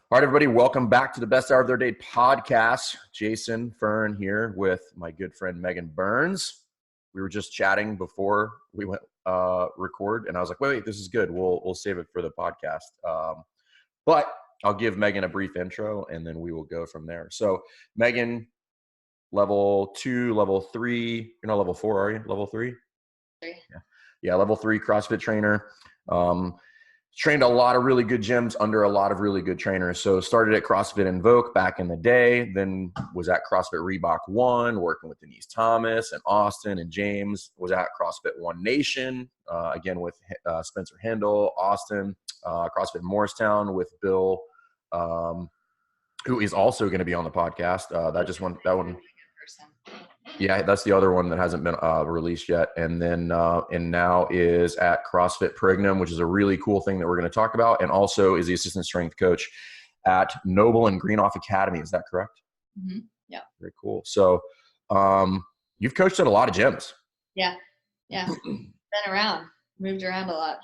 All right, everybody, welcome back to the Best Hour of Their Day podcast. Jason Fern here with my good friend Meagan Burns. We were just chatting before we went record, and I was like, wait, this is good. We'll save it for the podcast. But I'll give Meagan a brief intro, and then we will go from there. So, Meagan, level 2, level 3. You're not level 4, are you? Level 3? 3. Yeah, level 3 CrossFit trainer. Trained a lot of really good gyms under a lot of really good trainers. So started at CrossFit Invoke back in the day, then was at CrossFit Reebok 1, working with Denise Thomas and Austin and James. Was at CrossFit One Nation, again with Spencer Hindle, Austin, CrossFit Morristown with Bill, who is also going to be on the podcast. That one. Yeah, that's the other one that hasn't been released yet. And then and now is at CrossFit Per Ignem, which is a really cool thing that we're going to talk about. And also is the assistant strength coach at Noble and Greenough Academy. Is that correct? Mm-hmm. Yeah. Very cool. So you've coached at a lot of gyms. Yeah. Been around, moved around a lot.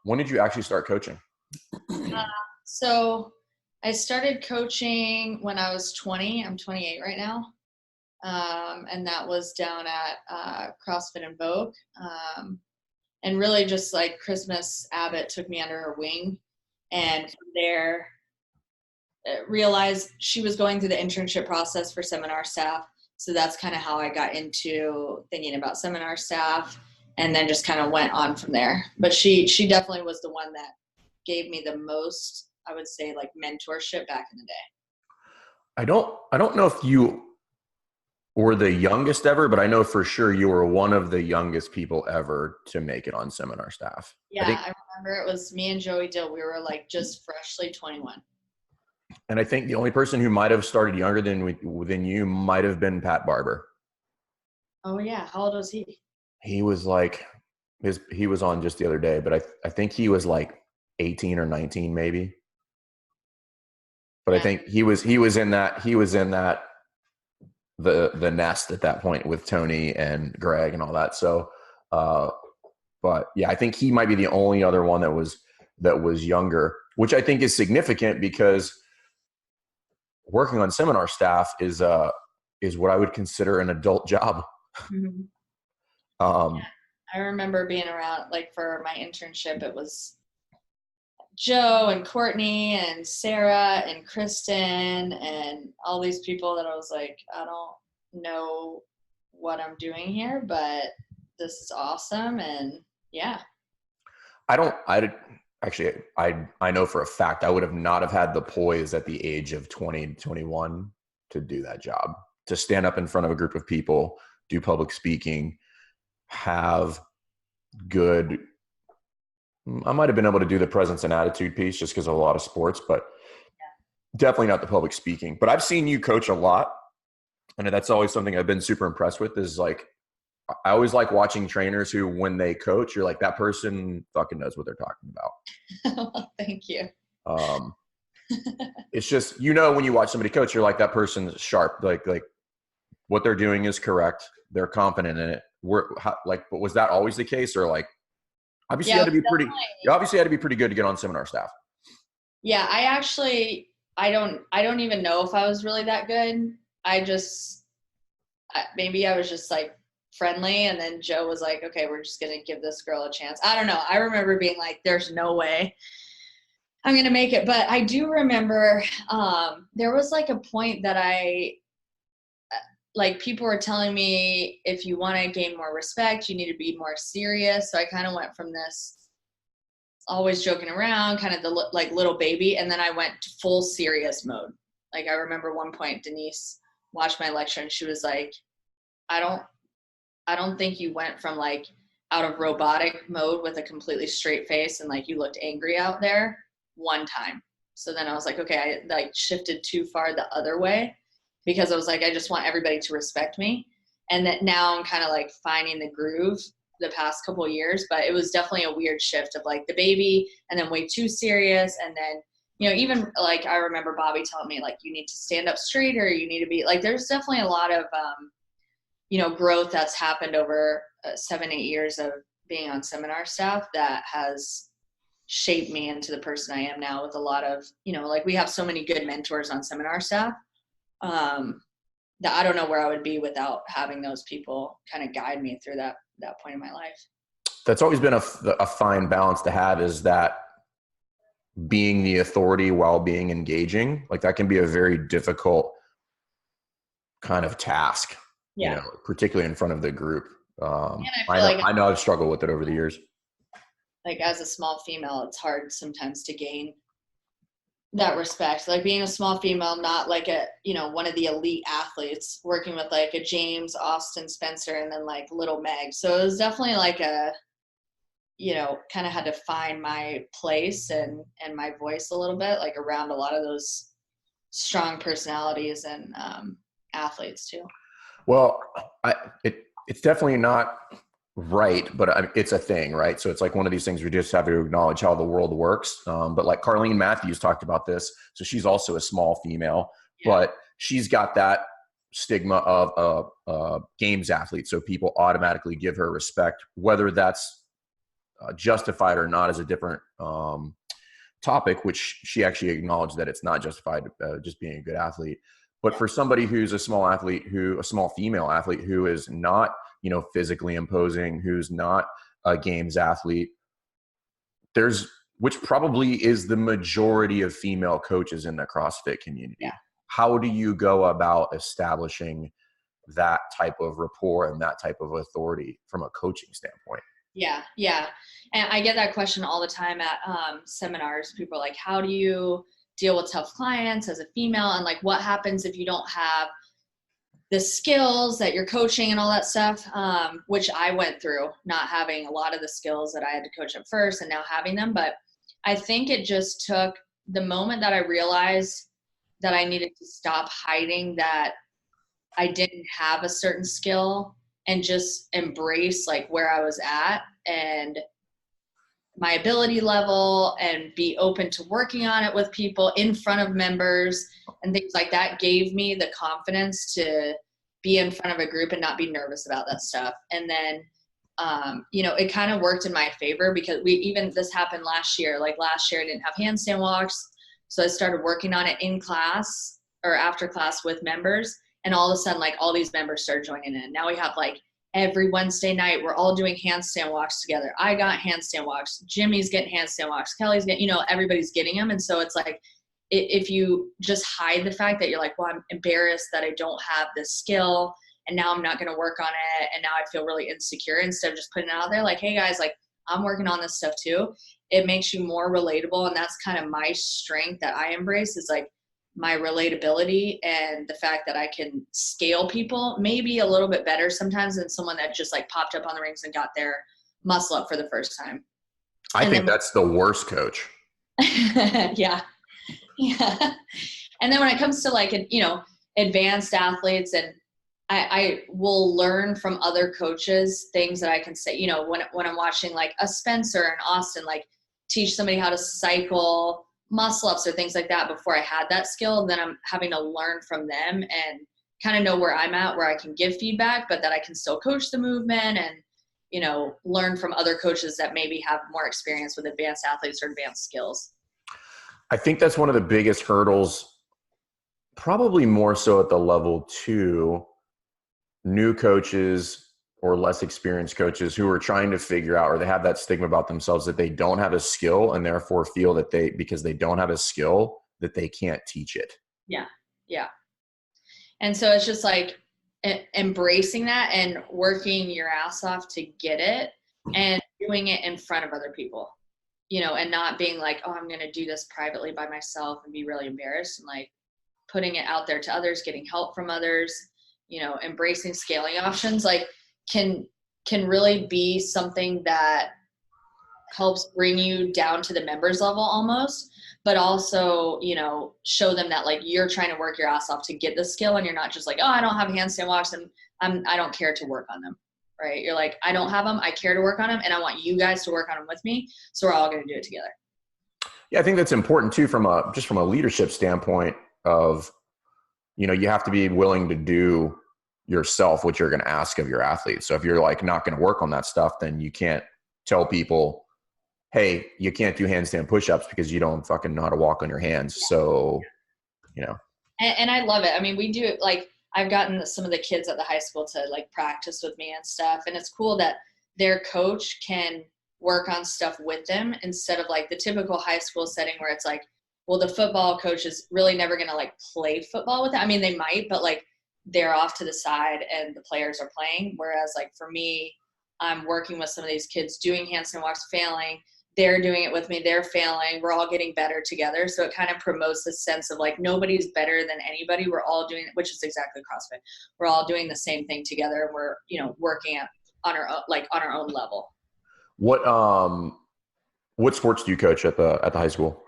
When did you actually start coaching? So I started coaching when I was 20. I'm 28 right now. And that was down at CrossFit Invoke. And really just like Christmas Abbott took me under her wing. And from there, realized she was going through the internship process for seminar staff. So that's kind of how I got into thinking about seminar staff, and then just kind of went on from there. But she definitely was the one that gave me the most, I would say, like mentorship back in the day. I don't know if you were the youngest ever, but I know for sure you were one of the youngest people ever to make it on seminar staff. Yeah, I remember it was me and Joey Dill. We were like just freshly 21. And I think the only person who might have started younger than you might have been Pat Barber. Oh yeah, how old was he? He was like he was on just the other day, but I think he was like 18 or 19 maybe. But yeah. I think he was in that the nest at that point with Tony and Greg and all that. So but yeah, I think he might be the only other one that was younger, which I think is significant because working on seminar staff is what I would consider an adult job. Mm-hmm. Yeah. I remember being around, like for my internship, it was Joe and Courtney and Sarah and Kristen and all these people that I was like, I don't know what I'm doing here, but this is awesome. And yeah. I know for a fact I would have not have had the poise at the age of 20, 21 to do that job, to stand up in front of a group of people, do public speaking, have good, I might have been able to do the presence and attitude piece just because of a lot of sports, but definitely not the public speaking. But I've seen you coach a lot, and that's always something I've been super impressed with is like, I always like watching trainers who, when they coach, you're like, that person fucking knows what they're talking about. Thank you. It's just, when you watch somebody coach, you're like, that person's sharp. Like what they're doing is correct. They're confident in it. But was that always the case, or like, obviously you had to be pretty good to get on seminar staff? Yeah, I don't even know if I was really that good. Maybe I was just like friendly, and then Joe was like, okay, we're just going to give this girl a chance. I don't know. I remember being like, there's no way I'm going to make it. But I do remember there was like a point that people were telling me, if you want to gain more respect, you need to be more serious. So I kind of went from this always joking around, kind of the like little baby, and then I went to full serious mode. Like I remember one point Denise watched my lecture and she was like, I don't think you went from like out of robotic mode with a completely straight face and like you looked angry out there one time. So then I was like, okay, I like shifted too far the other way, because I was like, I just want everybody to respect me. And that now I'm kind of like finding the groove the past couple of years, but it was definitely a weird shift of like the baby and then way too serious. And then, even like, I remember Bobby telling me like, you need to stand up straighter. You need to be like, there's definitely a lot of, growth that's happened over 7-8 years of being on seminar staff that has shaped me into the person I am now with a lot of, like we have so many good mentors on seminar staff, that I don't know where I would be without having those people kind of guide me through that point in my life. That's always been a fine balance to have, is that being the authority while being engaging. Like that can be a very difficult kind of task, Yeah. particularly in front of the group. I know I've struggled with it over the years. Like as a small female, it's hard sometimes to gain that respect. Like being a small female, not like one of the elite athletes, working with like a James, Austin, Spencer, and then like little Meg. So it was definitely like kind of had to find my place and my voice a little bit, like around a lot of those strong personalities and athletes too. Well, it's definitely not right, but it's a thing, right? So it's like one of these things we just have to acknowledge how the world works. But like Carlene Matthews talked about this. So she's also a small female, but she's got that stigma of a games athlete. So people automatically give her respect, whether that's justified or not is a different topic, which she actually acknowledged that it's not justified just being a good athlete. But for somebody who's a small female athlete who is not, physically imposing, who's not a games athlete, which probably is the majority of female coaches in the CrossFit community. Yeah. How do you go about establishing that type of rapport and that type of authority from a coaching standpoint? Yeah. Yeah. And I get that question all the time at seminars. People are like, how do you deal with tough clients as a female? And like, what happens if you don't have the skills that you're coaching and all that stuff, which I went through, not having a lot of the skills that I had to coach at first and now having them. But I think it just took the moment that I realized that I needed to stop hiding that I didn't have a certain skill and just embrace like where I was at and my ability level and be open to working on it with people in front of members and things like that gave me the confidence to be in front of a group and not be nervous about that stuff. And then, it kind of worked in my favor because this happened last year. Like last year I didn't have handstand walks. So I started working on it in class or after class with members. And all of a sudden, like all these members started joining in. Now we have like every Wednesday night, we're all doing handstand walks together. I got handstand walks. Jimmy's getting handstand walks. Kelly's getting, everybody's getting them. And so it's like, if you just hide the fact that you're like, well, I'm embarrassed that I don't have this skill and now I'm not going to work on it. And now I feel really insecure, instead of just putting it out there like, hey guys, like I'm working on this stuff too. It makes you more relatable. And that's kind of my strength that I embrace, is like my relatability and the fact that I can scale people maybe a little bit better sometimes than someone that just like popped up on the rings and got their muscle up for the first time. I think that's the worst coach. Yeah. Yeah. And then when it comes to like, advanced athletes, and I will learn from other coaches things that I can say, when I'm watching like a Spencer and Austin, like teach somebody how to cycle muscle ups or things like that before I had that skill, then I'm having to learn from them and kind of know where I'm at, where I can give feedback, but that I can still coach the movement and, learn from other coaches that maybe have more experience with advanced athletes or advanced skills. I think that's one of the biggest hurdles, probably more so at the level 2, new coaches or less experienced coaches who are trying to figure out, or they have that stigma about themselves that they don't have a skill and therefore feel that because they don't have a skill, that they can't teach it. Yeah. Yeah. And so it's just like embracing that and working your ass off to get it and doing it in front of other people, and not being like, oh, I'm going to do this privately by myself and be really embarrassed, and like putting it out there to others, getting help from others, embracing scaling options, like can really be something that helps bring you down to the members level almost, but also, show them that like you're trying to work your ass off to get the skill, and you're not just like, oh, I don't have handstand walks and I don't care to work on them, right? You're like, I don't have them, I care to work on them, and I want you guys to work on them with me, so we're all going to do it together. Yeah, I think that's important too from a leadership standpoint of, you have to be willing to do yourself what you're going to ask of your athletes. So if you're like not going to work on that stuff, then you can't tell people hey, you can't do handstand push-ups because you don't fucking know how to walk on your hands. So, you know. And I love it. I mean, we do it, like, I've gotten some of the kids at the high school to like practice with me and stuff. And it's cool that their coach can work on stuff with them instead of like the typical high school setting where it's like, well, the football coach is really never going to like play football with it. I mean, they might, but like they're off to the side and the players are playing. Whereas like for me, I'm working with some of these kids doing handstand walks, failing. They're doing it with me. They're failing. We're all getting better together. So it kind of promotes this sense of like, nobody's better than anybody. We're all doing it, which is exactly CrossFit. We're all doing the same thing together. And we're, you know, working on our own, like on our own level. What sports do you coach at the high school?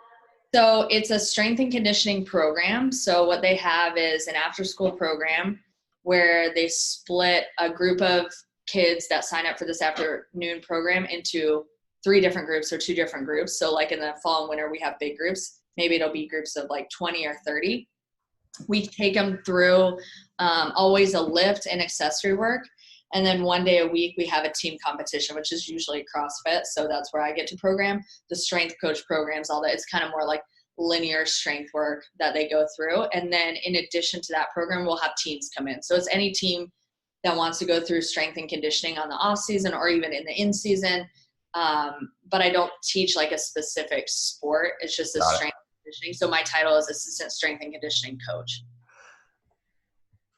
So it's a strength and conditioning program. So what they have is an after school program where they split a group of kids that sign up for this afternoon program into 3 different groups or 2 different groups. So like in the fall and winter, we have big groups. Maybe it'll be groups of like 20 or 30. We take them through always a lift and accessory work. And then 1 day a week, we have a team competition, which is usually CrossFit. So that's where I get to program the strength coach programs, all that. It's kind of more like linear strength work that they go through. And then in addition to that program, we'll have teams come in. So it's any team that wants to go through strength and conditioning on the off season or even in the in season. But I don't teach like a specific sport. It's just a strength and conditioning. So my title is assistant strength and conditioning coach.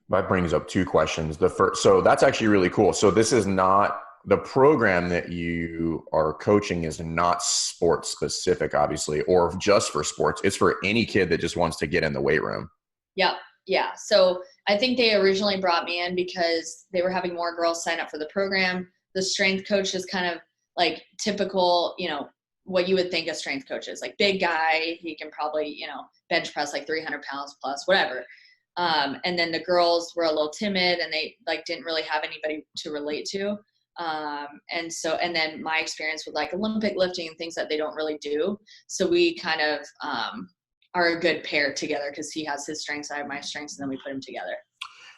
That brings up 2 questions. The first, so that's actually really cool. So this is not the program that you are coaching is not sports specific, obviously, or just for sports. It's for any kid that just wants to get in the weight room. Yep. Yeah. So I think they originally brought me in because they were having more girls sign up for the program. The strength coach is kind of like typical, you know, what you would think a strength coach is, like big guy. He can probably, you know, bench press like 300 pounds plus, whatever. And then the girls were a little timid and they like didn't really have anybody to relate to. And then my experience with like Olympic lifting and things that they don't really do. So we kind of are a good pair together because he has his strengths, I have my strengths, and then we put them together.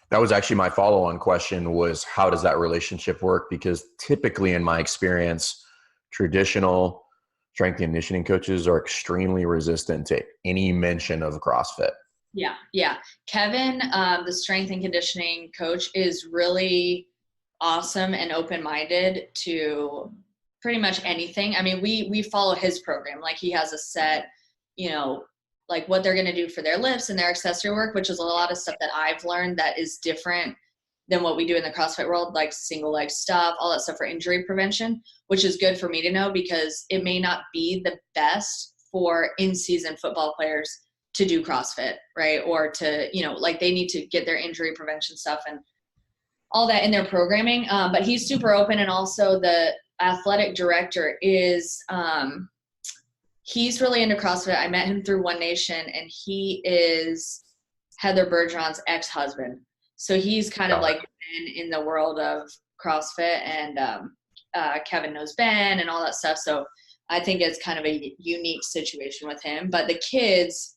That was actually my follow-on question was, how does that relationship work? Because typically in my experience, traditional strength and conditioning coaches are extremely resistant to any mention of CrossFit. Yeah. Kevin, the strength and conditioning coach, is really awesome and open-minded to pretty much anything. I mean, we follow his program. Like he has a set, you know, like what they're going to do for their lifts and their accessory work, which is a lot of stuff that I've learned that is different than what we do in the CrossFit world, like single leg stuff, all that stuff for injury prevention, which is good for me to know because it may not be the best for in-season football players to do CrossFit, right? Or to, you know, like they need to get their injury prevention stuff and all that in their programming. But he's super open. And also the athletic director is, he's really into CrossFit. I met him through One Nation and he is Heather Bergeron's ex-husband. So he's kind of like been in the world of CrossFit and Kevin knows Ben and all that stuff. So I think it's kind of a unique situation with him. But the kids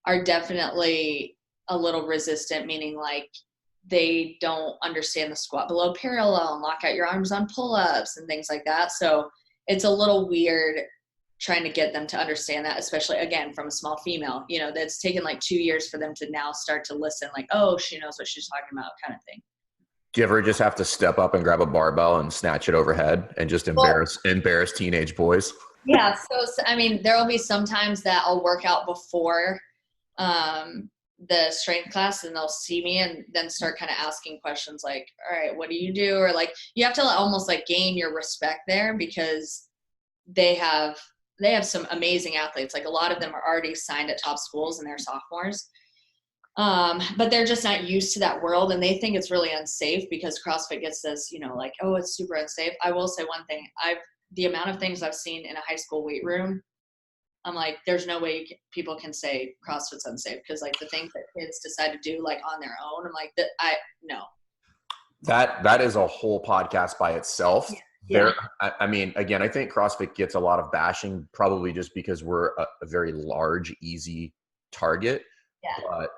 are definitely a little resistant, meaning like they don't understand the squat below parallel and lock out your arms on pull-ups and things like that. So it's a little weird trying to get them to understand that, especially again from a small female, you know, that's taken like 2 years for them to now start to listen, like, oh, she knows what she's talking about, kind of thing. Do you ever just have to step up and grab a barbell and snatch it overhead and just embarrass teenage boys? Yeah. So I mean, there will be sometimes that I'll work out before the strength class and they'll see me and then start kind of asking questions like, all right, what do you do? Or like, you have to almost like gain your respect there because they have some amazing athletes. Like a lot of them are already signed at top schools and they're sophomores. But they're just not used to that world and they think it's really unsafe because CrossFit gets this, you know, like, oh, it's super unsafe. I will say one thing. The amount of things I've seen in a high school weight room, I'm like, there's no way people can say CrossFit's unsafe because like the things that kids decide to do like on their own, I'm like, no. That is a whole podcast by itself. Yeah. I mean, again, I think CrossFit gets a lot of bashing probably just because we're a very large, easy target. Yeah. But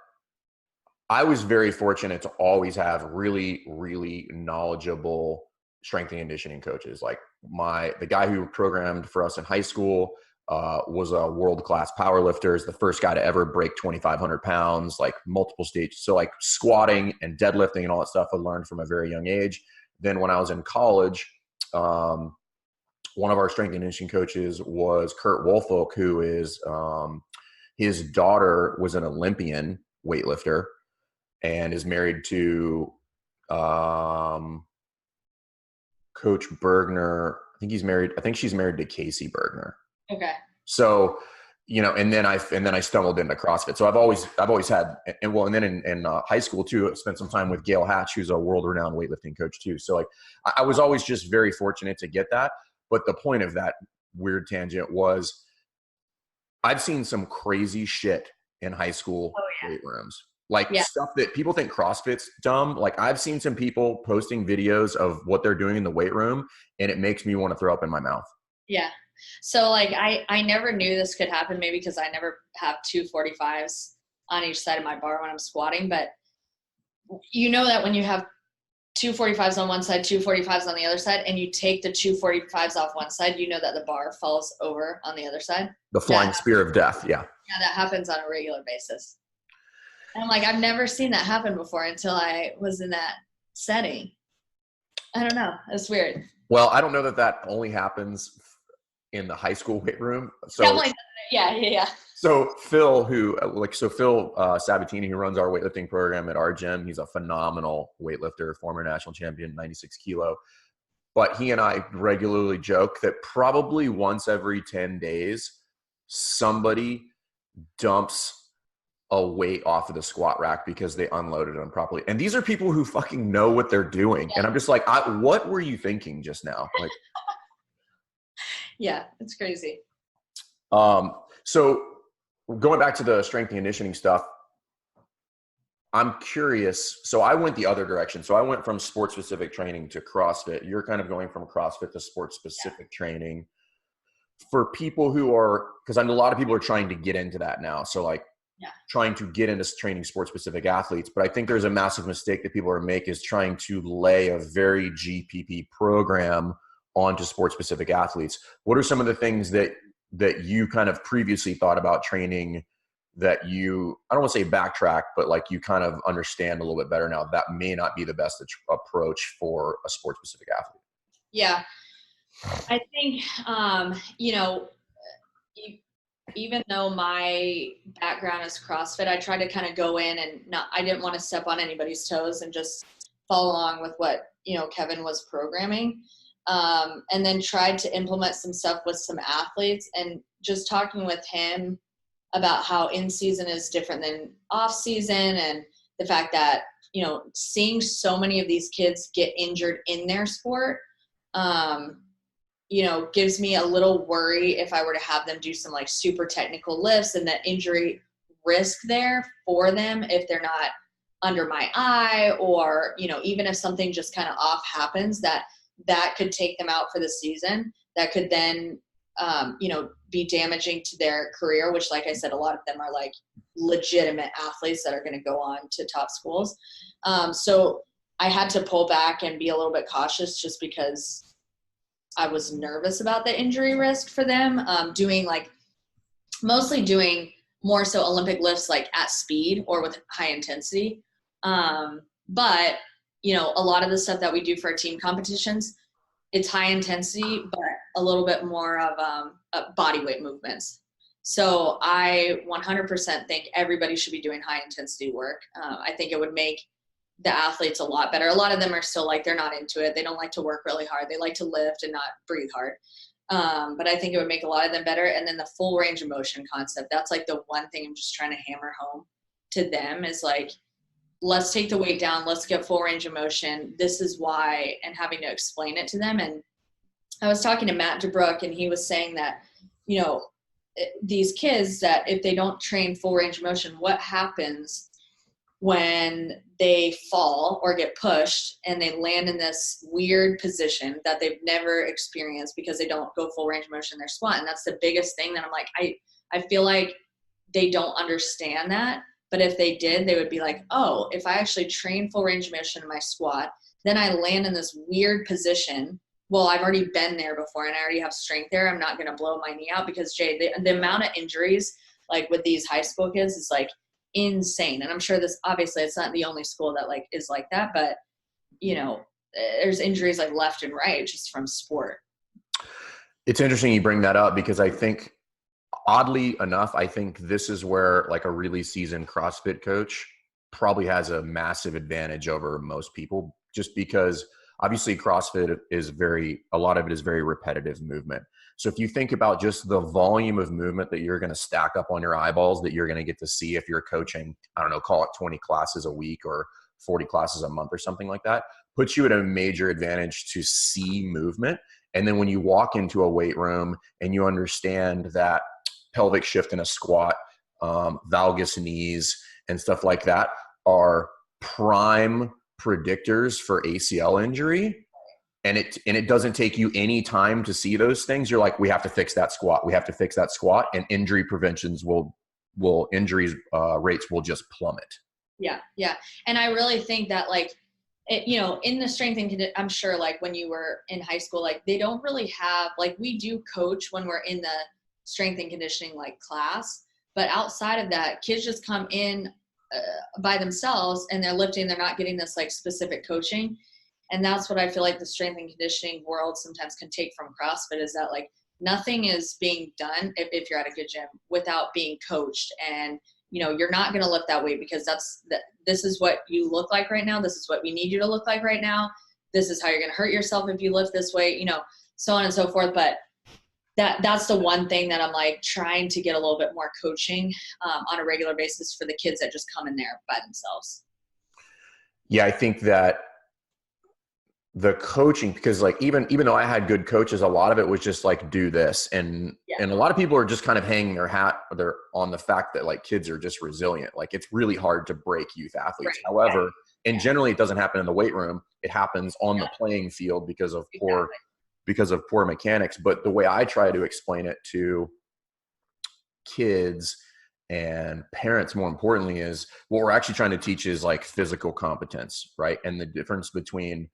I was very fortunate to always have really, really knowledgeable strength and conditioning coaches. Like the guy who programmed for us in high school was a world-class power lifter, is the first guy to ever break 2,500 pounds, like multiple stages. So like squatting and deadlifting and all that stuff I learned from a very young age. Then when I was in college, one of our strength and conditioning coaches was Kurt Woolfolk, who is his daughter was an Olympian weightlifter and is married to Coach Bergner. I think she's married to Casey Bergner. Okay. So, and then I stumbled into CrossFit. So I've always had, and then in high school too, I spent some time with Gail Hatch, who's a world-renowned weightlifting coach too. So like, I was always just very fortunate to get that. But the point of that weird tangent was I've seen some crazy shit in high school weight rooms. Like stuff that people think CrossFit's dumb. Like I've seen some people posting videos of what they're doing in the weight room, and it makes me want to throw up in my mouth. Yeah. So like I never knew this could happen, maybe because I never have 245s on each side of my bar when I'm squatting. But you know that when you have 245s on one side, 245s on the other side, and you take the 245s off one side, you know that the bar falls over on the other side. The flying spear of death. Yeah. Yeah, that happens on a regular basis. And I'm like, I've never seen that happen before until I was in that setting. I don't know. It's weird. Well, I don't know that only happens in the high school weight room. So yeah. So Phil, Sabatini, who runs our weightlifting program at our gym, he's a phenomenal weightlifter, former national champion, 96 kilo. But he and I regularly joke that probably once every 10 days, somebody dumps a weight off of the squat rack because they unloaded them properly. And these are people who fucking know what they're doing. Yeah. And I'm just like, what were you thinking just now? Like, yeah, it's crazy. So going back to the strength and conditioning stuff, I'm curious. So I went the other direction. So I went from sports specific training to CrossFit. You're kind of going from CrossFit to sports specific training. For people who are, because I know a lot of people are trying to get into that now. So like trying to get into training sports specific athletes. But I think there's a massive mistake that people are making is trying to lay a very GPP program onto sports specific athletes. What are some of the things that you kind of previously thought about training that you, I don't want to say backtrack, but like you kind of understand a little bit better now that may not be the best approach for a sports specific athlete? Yeah. I think, even though my background is CrossFit, I tried to kind of go in and I didn't want to step on anybody's toes and just follow along with what, Kevin was programming. And then tried to implement some stuff with some athletes and just talking with him about how in season is different than off season. And the fact that, seeing so many of these kids get injured in their sport, gives me a little worry if I were to have them do some like super technical lifts and that injury risk there for them if they're not under my eye or, even if something just kind of off happens that could take them out for the season, that could then, be damaging to their career, which like I said, a lot of them are like legitimate athletes that are going to go on to top schools. So I had to pull back and be a little bit cautious just because I was nervous about the injury risk for them, mostly doing more so Olympic lifts like at speed or with high intensity. But, a lot of the stuff that we do for our team competitions, it's high intensity, but a little bit more of body weight movements. So I 100% think everybody should be doing high intensity work. I think it would make the athletes a lot better. A lot of them are still like, they're not into it. They don't like to work really hard. They like to lift and not breathe hard. But I think it would make a lot of them better. And then the full range of motion concept, that's like the one thing I'm just trying to hammer home to them is like, let's take the weight down. Let's get full range of motion. This is why, and having to explain it to them. And I was talking to Matt DeBrook and he was saying that, these kids that if they don't train full range of motion, what happens when they fall or get pushed and they land in this weird position that they've never experienced because they don't go full range of motion in their squat. And that's the biggest thing that I'm like, I feel like they don't understand that. But if they did, they would be like, oh, if I actually train full range of motion in my squat, Then I land in this weird position. Well, I've already been there before and I already have strength there. I'm not going to blow my knee out because Jay, the amount of injuries like with these high school kids is like insane. And I'm sure this, obviously it's not the only school that like is like that, but you know, there's injuries like left and right just from sport. It's interesting you bring that up because I think, oddly enough, I think this is where like a really seasoned CrossFit coach probably has a massive advantage over most people, just because obviously CrossFit is a lot of it is very repetitive movement. So if you think about just the volume of movement that you're going to stack up on your eyeballs that you're going to get to see if you're coaching, I don't know, call it 20 classes a week or 40 classes a month or something like that, puts you at a major advantage to see movement. And then when you walk into a weight room and you understand that pelvic shift in a squat, valgus knees and stuff like that are prime predictors for ACL injury, and it doesn't take you any time to see those things, you're like, we have to fix that squat. We have to fix that squat, and injury preventions injuries rates will just plummet. Yeah. Yeah. And I really think that like, you know, in the strength and I'm sure like when you were in high school, like they don't really have, like we do coach when we're in the strength and conditioning like class, but outside of that, kids just come in by themselves and they're lifting, they're not getting this like specific coaching. And that's what I feel like the strength and conditioning world sometimes can take from CrossFit is that like nothing is being done if you're at a good gym without being coached. And you know, you're not going to lift that weight because this is what you look like right now. This is what we need you to look like right now. This is how you're going to hurt yourself if you lift this weight, you know, so on and so forth. But that's the one thing that I'm like trying to get a little bit more coaching on a regular basis for the kids that just come in there by themselves. Yeah, I think that the coaching, because like even though I had good coaches, a lot of it was just like do this, and a lot of people are just kind of hanging their hat on the fact that like kids are just resilient. Like it's really hard to break youth athletes. Right. However, and generally it doesn't happen in the weight room. It happens on the playing field because of poor mechanics. But the way I try to explain it to kids and parents, more importantly, is what we're actually trying to teach is like physical competence, right? And the difference between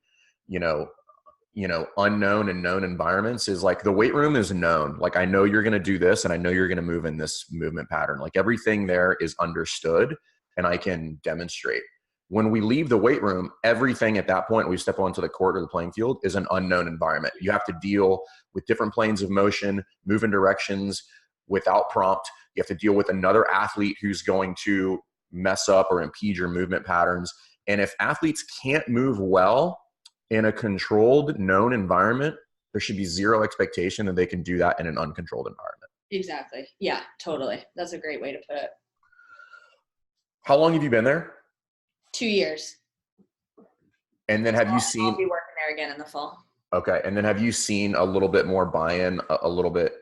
you know, unknown and known environments is like the weight room is known. Like I know you're going to do this and I know you're going to move in this movement pattern. Like everything there is understood and I can demonstrate. When we leave the weight room, everything at that point, we step onto the court or the playing field is an unknown environment. You have to deal with different planes of motion, move in directions without prompt. You have to deal with another athlete who's going to mess up or impede your movement patterns. And if athletes can't move well in a controlled, known environment, there should be zero expectation that they can do that in an uncontrolled environment. Exactly. Yeah, totally. That's a great way to put it. How long have you been there? 2 years. And then have you seen? I'll be working there again in the fall. Okay. And then have you seen a little bit more buy-in, a little bit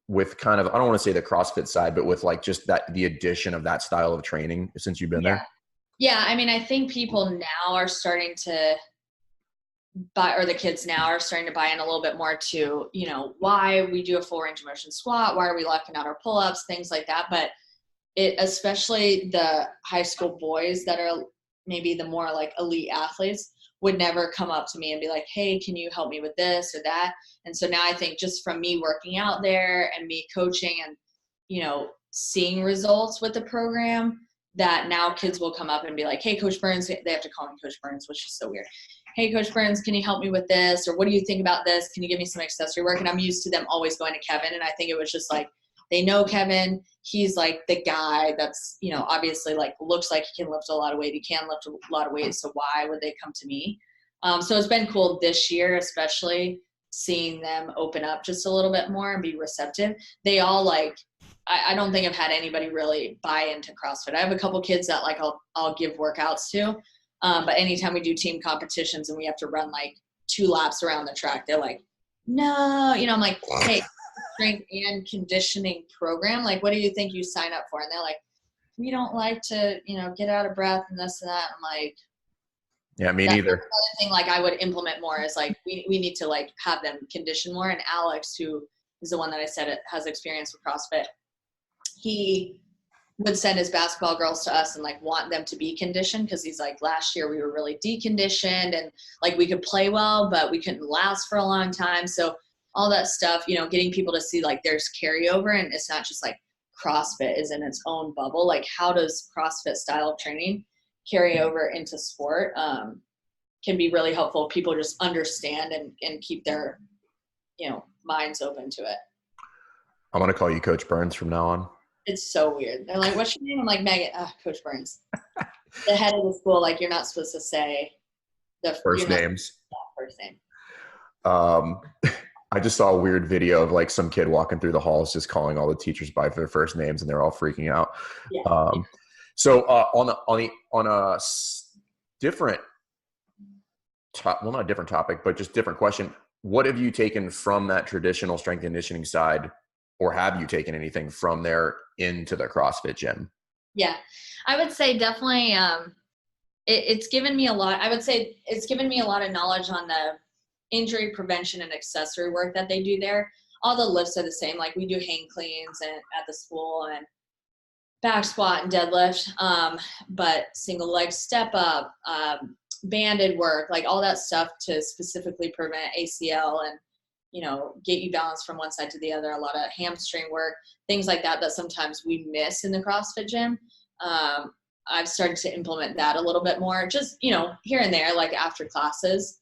with kind of, I don't want to say the CrossFit side, but with like just the addition of that style of training since you've been there? Yeah. I mean, I think people now are starting to or the kids now are starting to buy in a little bit more to, you know, why we do a full range of motion squat, why are we locking out our pull-ups, things like that. But especially the high school boys that are maybe the more like elite athletes would never come up to me and be like, hey, can you help me with this or that? And so now I think just from me working out there and me coaching and, you know, seeing results with the program, that now kids will come up and be like, hey, Coach Burns, they have to call me Coach Burns, which is so weird. Hey, Coach Burns, can you help me with this? Or what do you think about this? Can you give me some accessory work? And I'm used to them always going to Kevin. And I think it was just like, they know Kevin. He's like the guy that's, you know, obviously like looks like he can lift a lot of weight. He can lift a lot of weight. So why would they come to me? So it's been cool this year, especially seeing them open up just a little bit more and be receptive. They all like, I don't think I've had anybody really buy into CrossFit. I have a couple kids that like I'll give workouts to. But anytime we do team competitions and we have to run like 2 laps around the track, they're like, no, you know, I'm like, hey, strength and conditioning program. Like, what do you think you sign up for? And they're like, we don't like to, you know, get out of breath and this and that. I'm like, yeah, me neither. Another thing like I would implement more is like, we need to like have them condition more. And Alex, who is the one that I said has experience with CrossFit, he would send his basketball girls to us and like want them to be conditioned, because he's like, last year we were really deconditioned and like we could play well, but we couldn't last for a long time. So all that stuff, you know, getting people to see like there's carryover, and it's not just like CrossFit is in its own bubble. Like, how does CrossFit style of training carry over into sport? Can be really helpful. People just understand and keep their, you know, minds open to it. I'm going to call you Coach Burns from now on. It's so weird. They're like, what's your name? I'm like, Meagan. Coach Burns. The head of the school, like, you're not supposed to say the first names. First name. I just saw a weird video of like some kid walking through the halls just calling all the teachers by their first names, and they're all freaking out. Yeah. So on a different not a different topic, but just different question. What have you taken from that traditional strength and conditioning side, or have you taken anything from there into the CrossFit gym? Yeah, I would say definitely it's given me a lot. I would say it's given me a lot of knowledge on the injury prevention and accessory work that they do there. All the lifts are the same. Like, we do hang cleans and at the school, and back squat and deadlift, but single leg step up, banded work, like all that stuff to specifically prevent ACL and, you know, get you balanced from one side to the other. A lot of hamstring work, things like that sometimes we miss in the CrossFit gym. I've started to implement that a little bit more, just, you know, here and there, like after classes,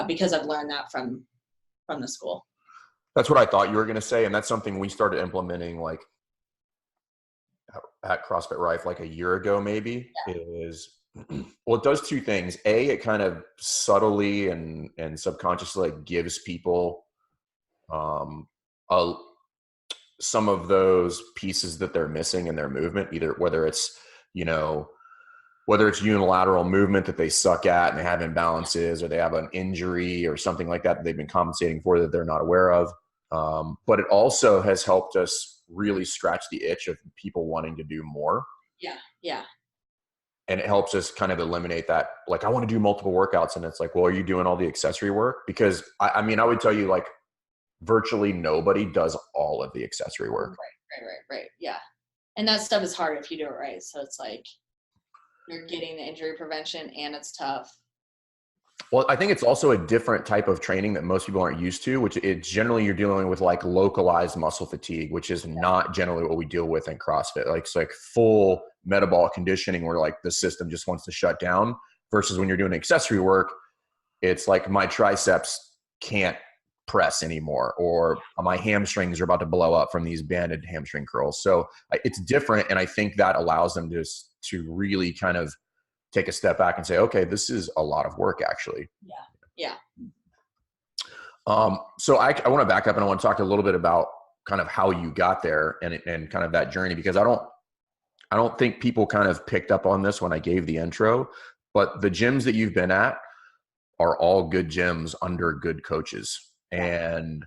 because I've learned that from the school. That's what I thought you were going to say. And that's something we started implementing like at CrossFit Rife like a year ago, maybe. Yeah. Is, well, it does two things. A, it kind of subtly and subconsciously like gives people some of those pieces that they're missing in their movement, either whether it's unilateral movement that they suck at and they have imbalances, or they have an injury or something like that they've been compensating for that they're not aware of. But it also has helped us really scratch the itch of people wanting to do more. Yeah. Yeah. And it helps us kind of eliminate that, like, I want to do multiple workouts. And it's like, well, are you doing all the accessory work? Because I mean, I would tell you, like, virtually nobody does all of the accessory work. Right. Yeah. And that stuff is hard if you do it right. So it's like you're getting the injury prevention and it's tough. Well, I think it's also a different type of training that most people aren't used to, which it's generally you're dealing with like localized muscle fatigue, which is not generally what we deal with in CrossFit. Like, it's like full metabolic conditioning where like the system just wants to shut down, versus when you're doing accessory work, it's like my triceps can't press anymore, or my hamstrings are about to blow up from these banded hamstring curls. So it's different. And I think that allows them to really kind of take a step back and say, okay, this is a lot of work actually. Yeah. So I want to back up and I want to talk a little bit about kind of how you got there and kind of that journey, because I don't think people kind of picked up on this when I gave the intro, but the gyms that you've been at are all good gyms under good coaches. But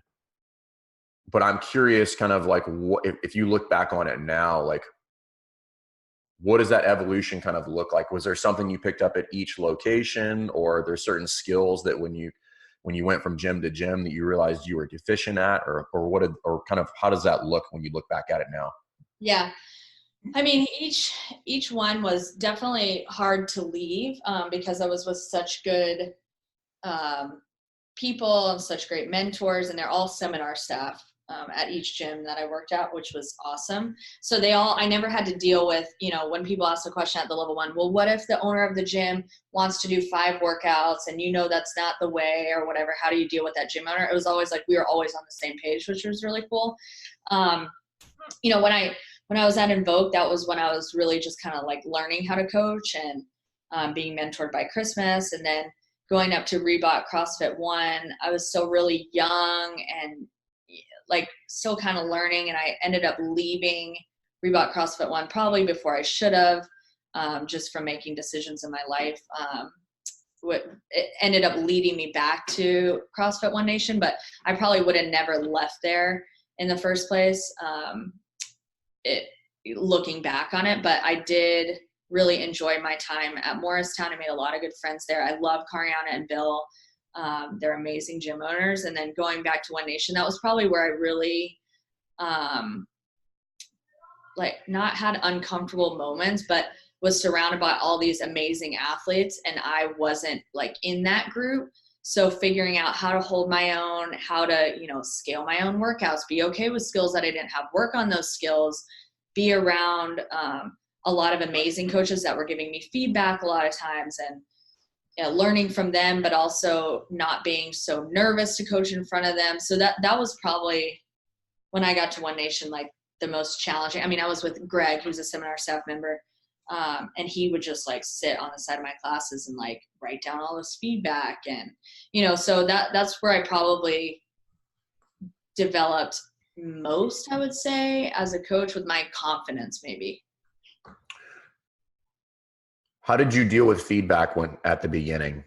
I'm curious kind of like, what, if you look back on it now, like, what does that evolution kind of look like? Was there something you picked up at each location, or are there certain skills that when you went from gym to gym that you realized you were deficient at, or kind of how does that look when you look back at it now? Yeah. I mean, each one was definitely hard to leave, because I was with such good people and such great mentors, and they're all seminar staff at each gym that I worked at, which was awesome. So I never had to deal with, when people ask a question at the level one, well, what if the owner of the gym wants to do 5 workouts and that's not the way or whatever, how do you deal with that gym owner? It was always like, we were always on the same page, which was really cool. When I was at Invoke, that was when I was really just kind of like learning how to coach and being mentored by Christmas. And then going up to Reebok CrossFit 1, I was still really young and like still kind of learning. And I ended up leaving Reebok CrossFit 1 probably before I should have, just from making decisions in my life. It ended up leading me back to CrossFit One Nation, but I probably would have never left there in the first place. Looking back on it, but I did really enjoy my time at Morristown. I made a lot of good friends there. I love Cariana and Bill. They're amazing gym owners. And then going back to One Nation, that was probably where I really like not had uncomfortable moments, but was surrounded by all these amazing athletes, and I wasn't like in that group. So figuring out how to hold my own, how to, scale my own workouts, be okay with skills that I didn't have, work on those skills, be around a lot of amazing coaches that were giving me feedback a lot of times, and learning from them, but also not being so nervous to coach in front of them. So that was probably, when I got to One Nation, like the most challenging. I mean, I was with Greg, who's a seminar staff member, and he would just like sit on the side of my classes and like write down all this feedback. And, so that's where I probably developed most, I would say, as a coach, with my confidence maybe. How did you deal with feedback at the beginning?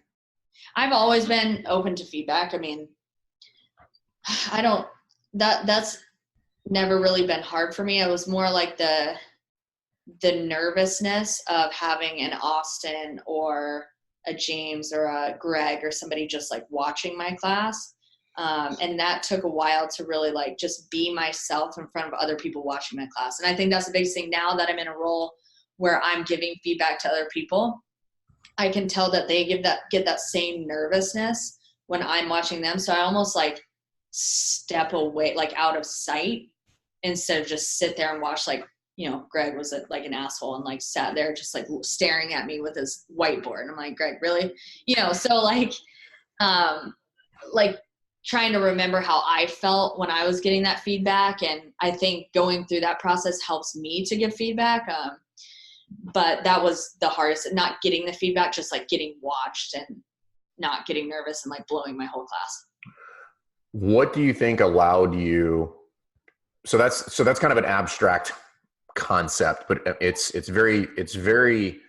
I've always been open to feedback. I mean, that's never really been hard for me. I was more like the nervousness of having an Austin or a James or a Greg or somebody just like watching my class. And that took a while to really like just be myself in front of other people watching my class. And I think that's the biggest thing now that I'm in a role where I'm giving feedback to other people. I can tell that they get that same nervousness when I'm watching them. So I almost like step away, like out of sight, instead of just sit there and watch. Like, Greg was like an asshole and like sat there just like staring at me with his whiteboard. And I'm like, Greg, really? So like trying to remember how I felt when I was getting that feedback. And I think going through that process helps me to give feedback. But that was the hardest, not getting the feedback, just like getting watched and not getting nervous and like blowing my whole class. What do you think allowed you? So that's kind of an abstract concept, but it's very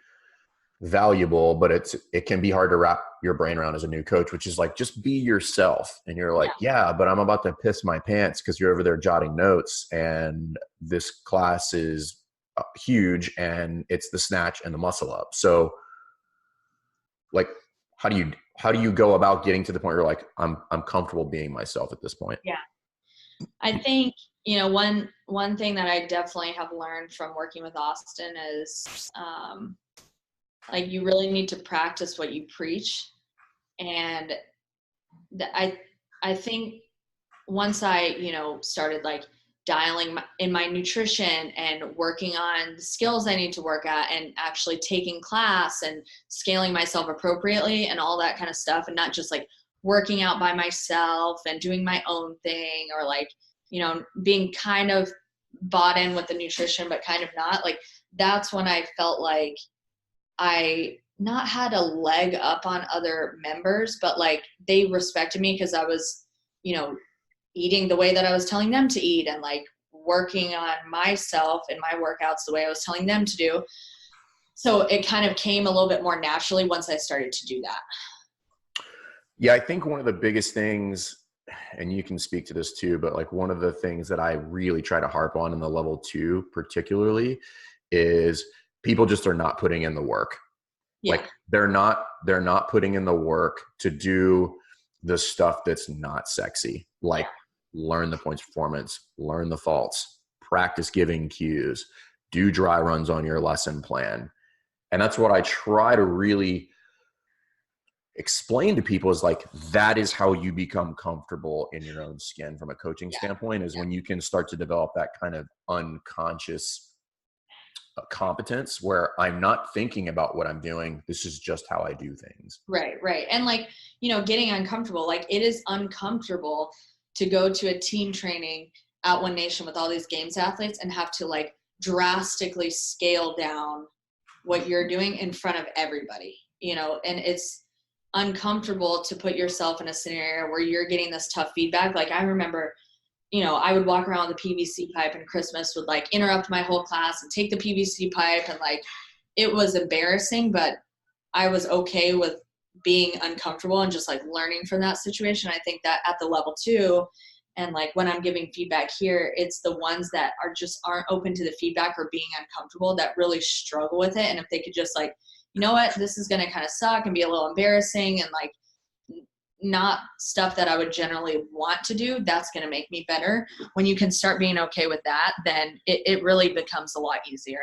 valuable, but it can be hard to wrap your brain around as a new coach, which is like, just be yourself. And you're like, yeah, but I'm about to piss my pants because you're over there jotting notes, and this class is huge and it's the snatch and the muscle up. So like, how do you go about getting to the point where you're like, I'm comfortable being myself at this point? Yeah. I think, one thing that I definitely have learned from working with Austin is, like, you really need to practice what you preach. And I think once I, started like dialing in my nutrition and working on the skills I need to work at, and actually taking class and scaling myself appropriately and all that kind of stuff, and not just like working out by myself and doing my own thing, or like, being kind of bought in with the nutrition, but kind of not. Like, that's when I felt like I not had a leg up on other members, but like they respected me because I was, eating the way that I was telling them to eat, and like working on myself and my workouts the way I was telling them to do. So it kind of came a little bit more naturally once I started to do that. Yeah, I think one of the biggest things, and you can speak to this too, but like one of the things that I really try to harp on in the level 2 particularly is people just are not putting in the work. Yeah. Like they're not putting in the work to do the stuff that's not sexy. Like learn the points performance, learn the faults, practice giving cues, do dry runs on your lesson plan. And that's what I try to really explain to people, is like, that is how you become comfortable in your own skin from a coaching standpoint, is when you can start to develop that kind of unconscious competence where I'm not thinking about what I'm doing. This is just how I do things. Right. And like, getting uncomfortable, like it is uncomfortable to go to a team training at One Nation with all these games athletes and have to like drastically scale down what you're doing in front of everybody, and it's uncomfortable to put yourself in a scenario where you're getting this tough feedback. Like I remember, I would walk around with the PVC pipe, and Christmas would like interrupt my whole class and take the PVC pipe. And like, it was embarrassing, but I was okay with being uncomfortable and just like learning from that situation. I think that at the level 2, and like when I'm giving feedback here, it's the ones that aren't open to the feedback or being uncomfortable that really struggle with it. And if they could just like, you know what, this is going to kind of suck and be a little embarrassing, and like not stuff that I would generally want to do, that's going to make me better. When you can start being okay with that, then it really becomes a lot easier.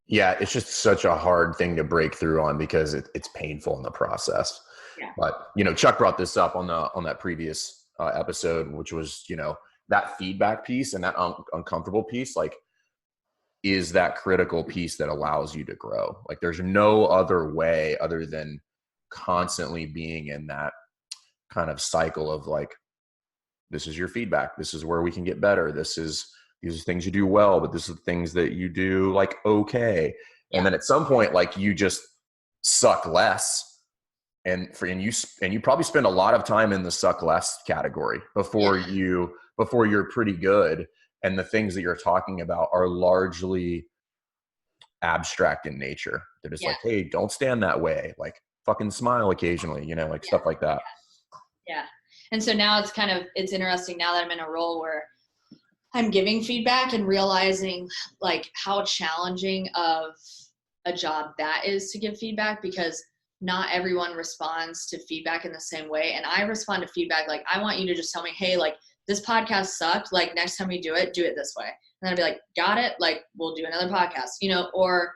Yeah, it's just such a hard thing to break through on because it's painful in the process. Yeah. But, Chuck brought this up on that previous episode, which was, that feedback piece and that uncomfortable piece, like, is that critical piece that allows you to grow. Like, there's no other way other than constantly being in that kind of cycle of like, this is your feedback. This is where we can get better. These are things you do well, but this is things that you do like, okay. And then at some point, like, you just suck less. And you probably spend a lot of time in the suck less category before you're pretty good. And the things that you're talking about are largely abstract in nature. They're just like, hey, don't stand that way. Like, fucking smile occasionally, like stuff like that. Yeah. And so now it's interesting now that I'm in a role where I'm giving feedback and realizing like how challenging of a job that is to give feedback, because not everyone responds to feedback in the same way. And I respond to feedback like, I want you to just tell me, hey, like, this podcast sucked. Like, next time you do it this way. And then I'd be like, got it. Like, we'll do another podcast, or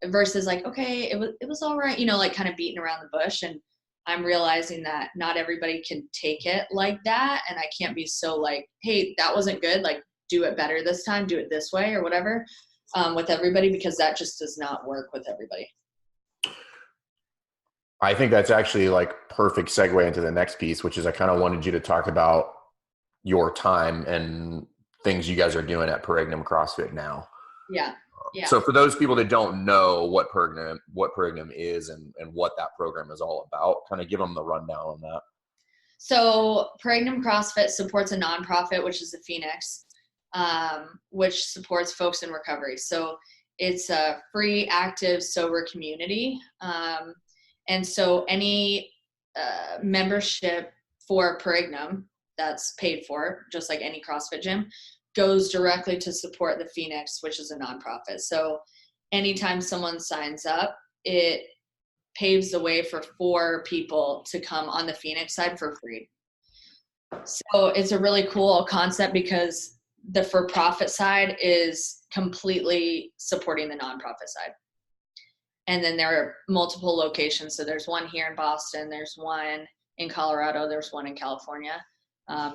versus like, okay, it was all right, like kind of beating around the bush. And I'm realizing that not everybody can take it like that. And I can't be so like, hey, that wasn't good. Like, do it better this time, do it this way or whatever, with everybody, because that just does not work with everybody. I think that's actually like perfect segue into the next piece, which is I kind of wanted you to talk about your time and things you guys are doing at Per Ignem CrossFit now. Yeah. Yeah. So for those people that don't know what Per Ignem is and what that program is all about, kind of give them the rundown on that. So Per Ignem CrossFit supports a nonprofit, which is the Phoenix, which supports folks in recovery. So it's a free, active, sober community. And so any membership for Per Ignem that's paid for, just like any CrossFit gym, goes directly to support the Phoenix, which is a nonprofit. So anytime someone signs up, it paves the way for 4 people to come on the Phoenix side for free. So it's a really cool concept because the for-profit side is completely supporting the nonprofit side. And then there are multiple locations. So there's one here in Boston, there's one in Colorado, there's one in California.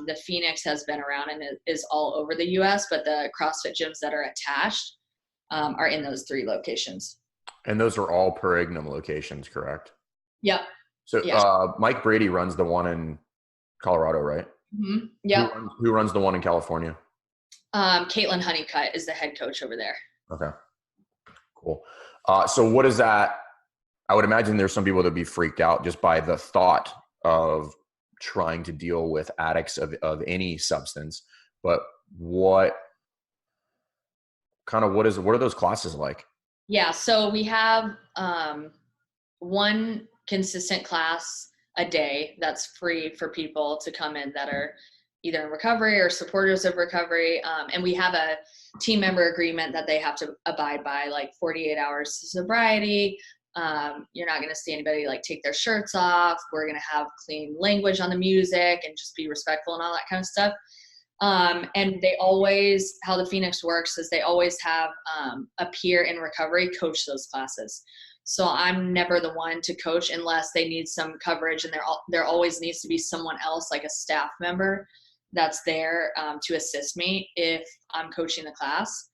The Phoenix has been around and is all over the US, but the CrossFit gyms that are attached are in those 3 locations. And those are all Per Ignem locations, correct? Yep. So Mike Brady runs the one in Colorado, right? Mm-hmm. Yeah. Who runs the one in California? Caitlin Honeycutt is the head coach over there. Okay, cool. So what is that? I would imagine there's some people that would be freaked out just by the thought of trying to deal with addicts of any substance. But what are those classes like? Yeah. So we have one consistent class a day that's free for people to come in that are either in recovery or supporters of recovery. And we have a team member agreement that they have to abide by, like 48 hours to sobriety. You're not going to see anybody like take their shirts off. We're going to have clean language on the music and just be respectful and all that kind of stuff. And they always, how the Phoenix works is they always have a peer in recovery coach those classes. So I'm never the one to coach unless they need some coverage, and there always needs to be someone else, like a staff member, that's there to assist me if I'm coaching the class.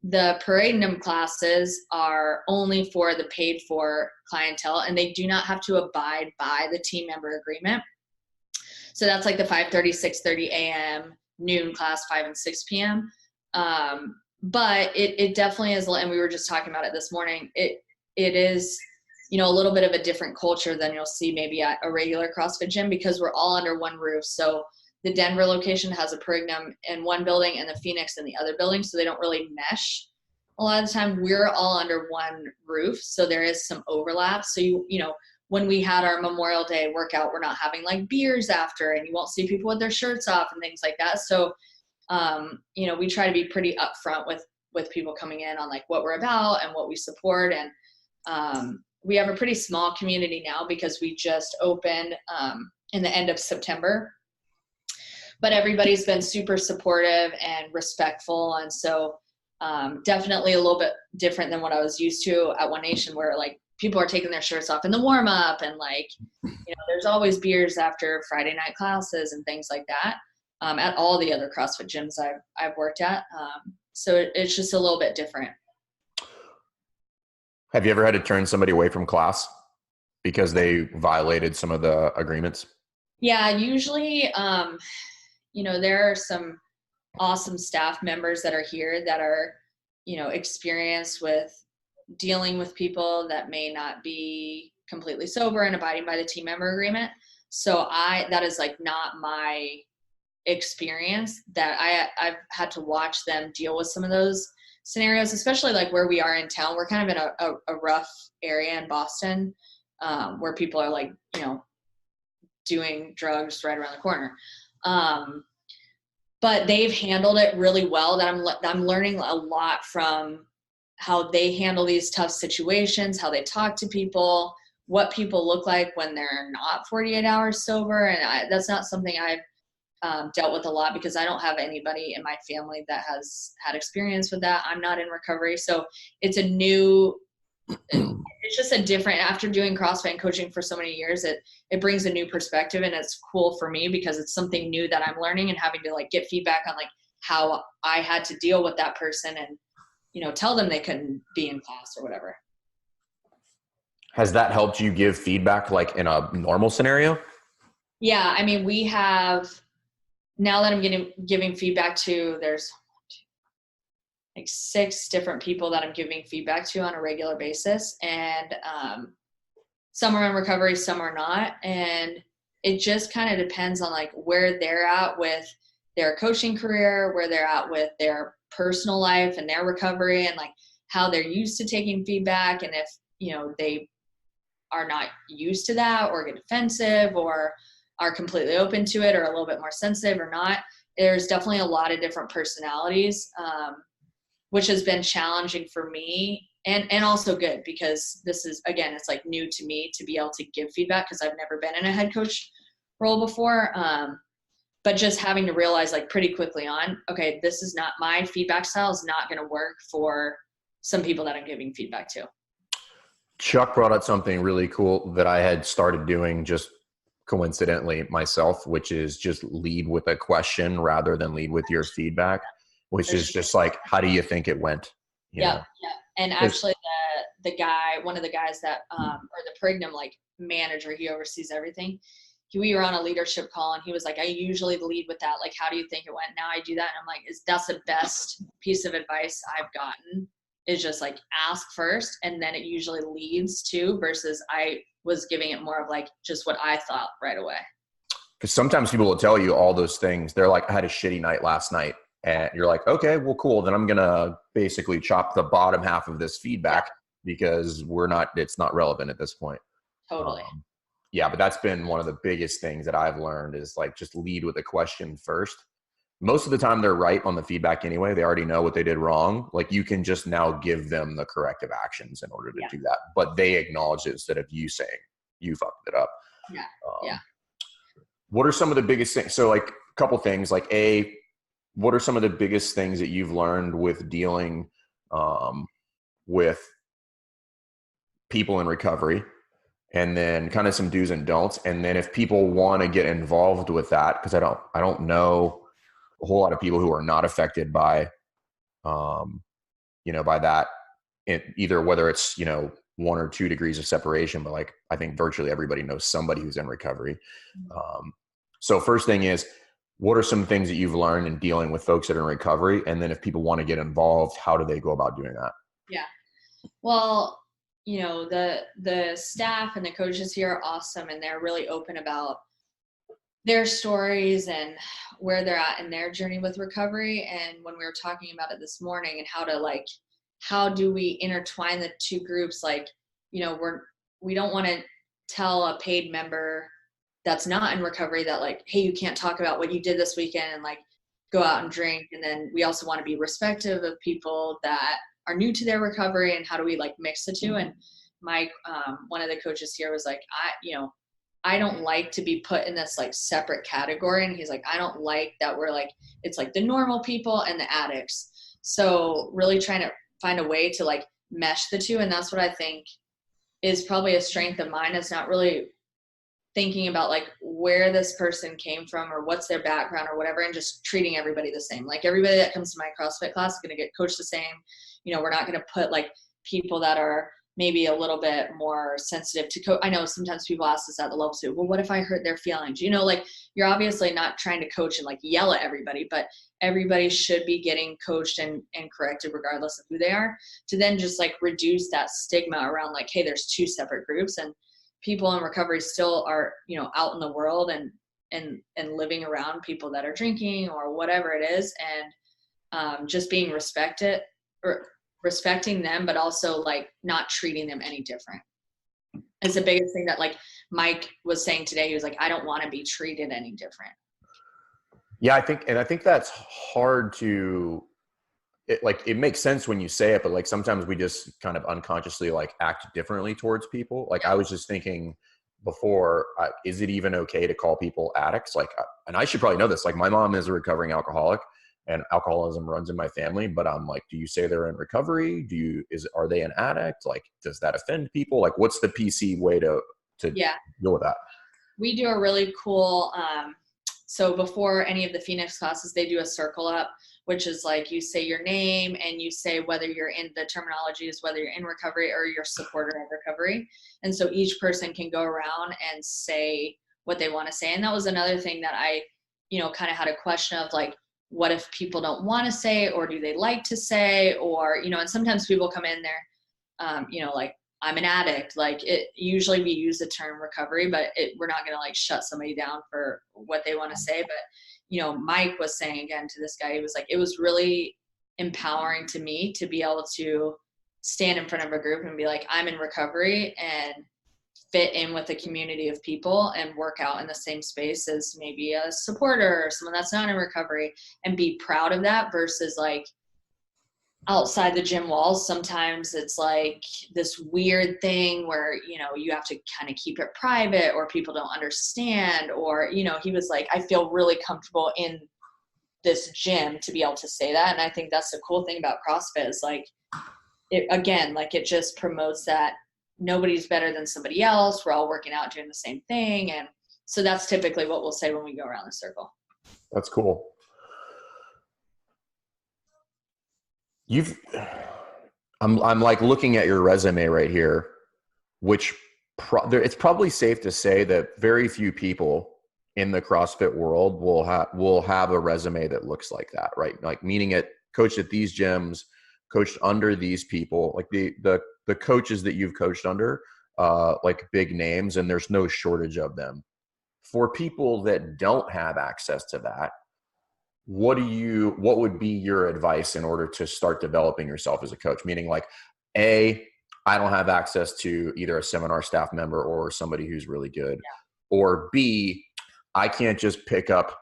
The Per Ignem classes are only for the paid for clientele, and they do not have to abide by the team member agreement. So that's like the 5:30, 6:30 a.m. noon class, 5 and 6 p.m. But it definitely is, and we were just talking about it this morning. It is, a little bit of a different culture than you'll see maybe at a regular CrossFit gym, because we're all under one roof. So the Denver location has a Per Ignem in one building and the Phoenix in the other building, so they don't really mesh. A lot of the time we're all under one roof, so there is some overlap. So when we had our Memorial Day workout, we're not having like beers after, and you won't see people with their shirts off and things like that. So we try to be pretty upfront with people coming in on like what we're about and what we support. And we have a pretty small community now because we just opened in the end of September. But everybody's been super supportive and respectful. And so definitely a little bit different than what I was used to at One Nation, where like people are taking their shirts off in the warm up, and like, you know, there's always beers after Friday night classes and things like that at all the other CrossFit gyms I've worked at. So it's just a little bit different. Have you ever had to turn somebody away from class because they violated some of the agreements? Yeah, usually, you know, there are some awesome staff members that are here that are, you know, experienced with dealing with people that may not be completely sober and abiding by the team member agreement. So that is like not my experience, that I've had to watch them deal with some of those scenarios, especially like where we are in town. We're kind of in a rough area in Boston, where people are like, you know, doing drugs right around the corner. But they've handled it really well. That I'm learning a lot from how they handle these tough situations, how they talk to people, what people look like when they're not 48 hours sober. And that's not something I've dealt with a lot because I don't have anybody in my family that has had experience with that. I'm not in recovery. So it's it's just a different, after doing CrossFit and coaching for so many years, it brings a new perspective, and it's cool for me because it's something new that I'm learning and having to like get feedback on like how I had to deal with that person and, you know, tell them they couldn't be in class or whatever. Has that helped you give feedback like in a normal scenario? Yeah. I mean, we have, now that I'm giving feedback to, there's like 6 different people that I'm giving feedback to on a regular basis. And some are in recovery, some are not. And it just kind of depends on like where they're at with their coaching career, where they're at with their personal life and their recovery, and like how they're used to taking feedback. And if, you know, they are not used to that or get defensive or are completely open to it or a little bit more sensitive or not. There's definitely a lot of different personalities, which has been challenging for me and also good because this is, again, it's like new to me to be able to give feedback because I've never been in a head coach role before. But just having to realize like pretty quickly on, okay, this is not, my feedback style is not going to work for some people that I'm giving feedback to. Chuck brought up something really cool that I had started doing just coincidentally myself, which is just lead with a question rather than lead with your feedback, which is just like, how do you think it went? Yeah. And actually the guy, one of the guys that, or the Per Ignem like manager, he oversees everything. We were on a leadership call and he was like, I usually lead with that. Like, how do you think it went? Now I do that. And I'm like, that's the best piece of advice I've gotten, is just like ask first. And then it usually leads to, versus I was giving it more of like just what I thought right away. Because sometimes people will tell you all those things. They're like, I had a shitty night last night. And you're like, okay, well, cool. Then I'm going to basically chop the bottom half of this feedback because it's not relevant at this point. Totally. Yeah, but that's been one of the biggest things that I've learned is like just lead with a question first. Most of the time they're right on the feedback anyway. They already know what they did wrong. Like you can just now give them the corrective actions in order to do that. But they acknowledge it instead of you saying you fucked it up. Yeah. What are some of the biggest things? So like a couple things, like what are some of the biggest things that you've learned with dealing with people in recovery? And then kind of some do's and don'ts. And then if people want to get involved with that, because I don't know a whole lot of people who are not affected by, by that, either whether it's, 1 or 2 degrees of separation, but like, I think virtually everybody knows somebody who's in recovery. So first thing is, what are some things that you've learned in dealing with folks that are in recovery? And then if people want to get involved, how do they go about doing that? Yeah. Well, the staff and the coaches here are awesome, and they're really open about their stories and where they're at in their journey with recovery. And when we were talking about it this morning and how do we intertwine the two groups? Like, we don't want to tell a paid member that's not in recovery that like, hey, you can't talk about what you did this weekend and like go out and drink. And then we also want to be respectful of people that are new to their recovery, and how do we like mix the two? And Mike, one of the coaches here was like, I don't like to be put in this like separate category. And he's like, I don't like that we're like, it's like the normal people and the addicts. So really trying to find a way to like mesh the two. And that's what I think is probably a strength of mine, is not really thinking about like where this person came from or what's their background or whatever, and just treating everybody the same. Like everybody that comes to my CrossFit class is going to get coached the same. We're not going to put like people that are maybe a little bit more sensitive to I know sometimes people ask us at the level too, well, what if I hurt their feelings? Like you're obviously not trying to coach and like yell at everybody, but everybody should be getting coached and corrected regardless of who they are, to then just like reduce that stigma around like, hey, there's two separate groups, and people in recovery still are, out in the world and living around people that are drinking or whatever it is. And just being respecting them, but also like not treating them any different is the biggest thing that like Mike was saying today. He was like, I don't want to be treated any different. Yeah, I think that's hard to, it makes sense when you say it, but like sometimes we just kind of unconsciously like act differently towards people. Like I was just thinking before, is it even okay to call people addicts? Like, and I should probably know this, like my mom is a recovering alcoholic and alcoholism runs in my family, but I'm like, do you say they're in recovery? Are they an addict? Like, does that offend people? Like, what's the PC way to deal with that? We do a really cool, so before any of the Phoenix classes, they do a circle up, which is like you say your name and you say whether you're in, the terminology is whether you're in recovery or you're a supporter of recovery. And so each person can go around and say what they want to say. And that was another thing that I, kind of had a question of like, what if people don't want to say, or do they like to say, or, and sometimes people come in there, like, I'm an addict. Like it usually we use the term recovery, but we're not going to like shut somebody down for what they want to say. But, Mike was saying again to this guy, he was like, it was really empowering to me to be able to stand in front of a group and be like, I'm in recovery and fit in with a community of people and work out in the same space as maybe a supporter or someone that's not in recovery, and be proud of that versus like, outside the gym walls, sometimes it's like this weird thing where, you have to kind of keep it private or people don't understand, or, he was like, I feel really comfortable in this gym to be able to say that. And I think that's the cool thing about CrossFit is like, it just promotes that nobody's better than somebody else. We're all working out, doing the same thing. And so that's typically what we'll say when we go around the circle. That's cool. I'm like looking at your resume right here, which it's probably safe to say that very few people in the CrossFit world will have a resume that looks like that, right? Like meaning it coached at these gyms, coached under these people, like the coaches that you've coached under, like big names, and there's no shortage of them. For people that don't have access to that, what would be your advice in order to start developing yourself as a coach? Meaning like, I don't have access to either a seminar staff member or somebody who's really good, or B, I can't just pick up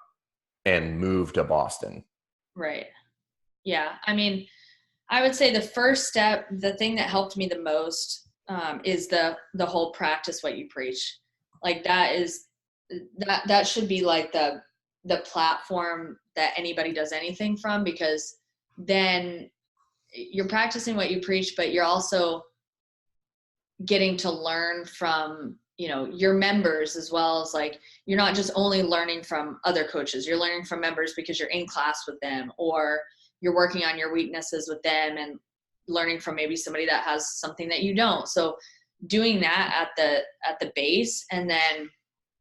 and move to Boston. Right. Yeah. I mean, I would say the first step, the thing that helped me the most, is the whole practice what you preach. Like that should be like the platform that anybody does anything from, because then you're practicing what you preach, but you're also getting to learn from, your members, as well as like, you're not just only learning from other coaches, you're learning from members because you're in class with them, or you're working on your weaknesses with them and learning from maybe somebody that has something that you don't. So doing that at the base, and then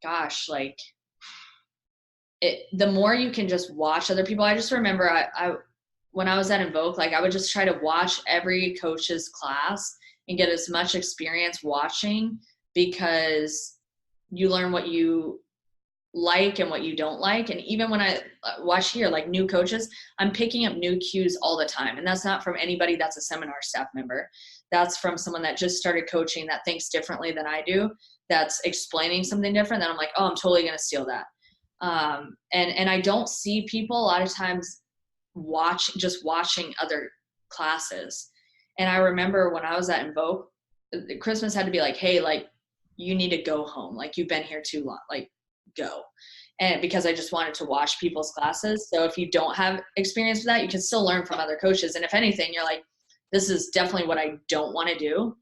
gosh, like the more you can just watch other people. I just remember I when I was at Invoke, like I would just try to watch every coach's class and get as much experience watching, because you learn what you like and what you don't like. And even when I watch here, like new coaches, I'm picking up new cues all the time. And that's not from anybody that's a seminar staff member. That's from someone that just started coaching that thinks differently than I do, that's explaining something different. That I'm like, oh, I'm totally going to steal that. And I don't see people a lot of times watching other classes. And I remember when I was at Invoke, Christmas had to be like, hey, like you need to go home. Like you've been here too long, like go. And because I just wanted to watch people's classes. So if you don't have experience with that, you can still learn from other coaches. And if anything, you're like, this is definitely what I don't want to do,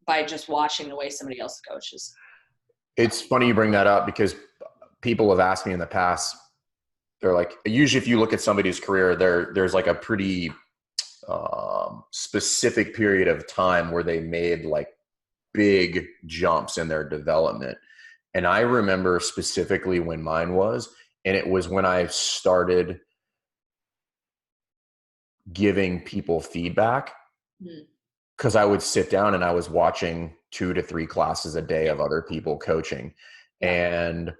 by just watching the way somebody else coaches. It's funny you bring that up because people have asked me in the past, they're like, usually if you look at somebody's career, there's like a pretty specific period of time where they made like big jumps in their development. And I remember specifically when mine was, and it was when I started giving people feedback, because I would sit down and I was watching 2 to 3 classes a day of other people coaching. And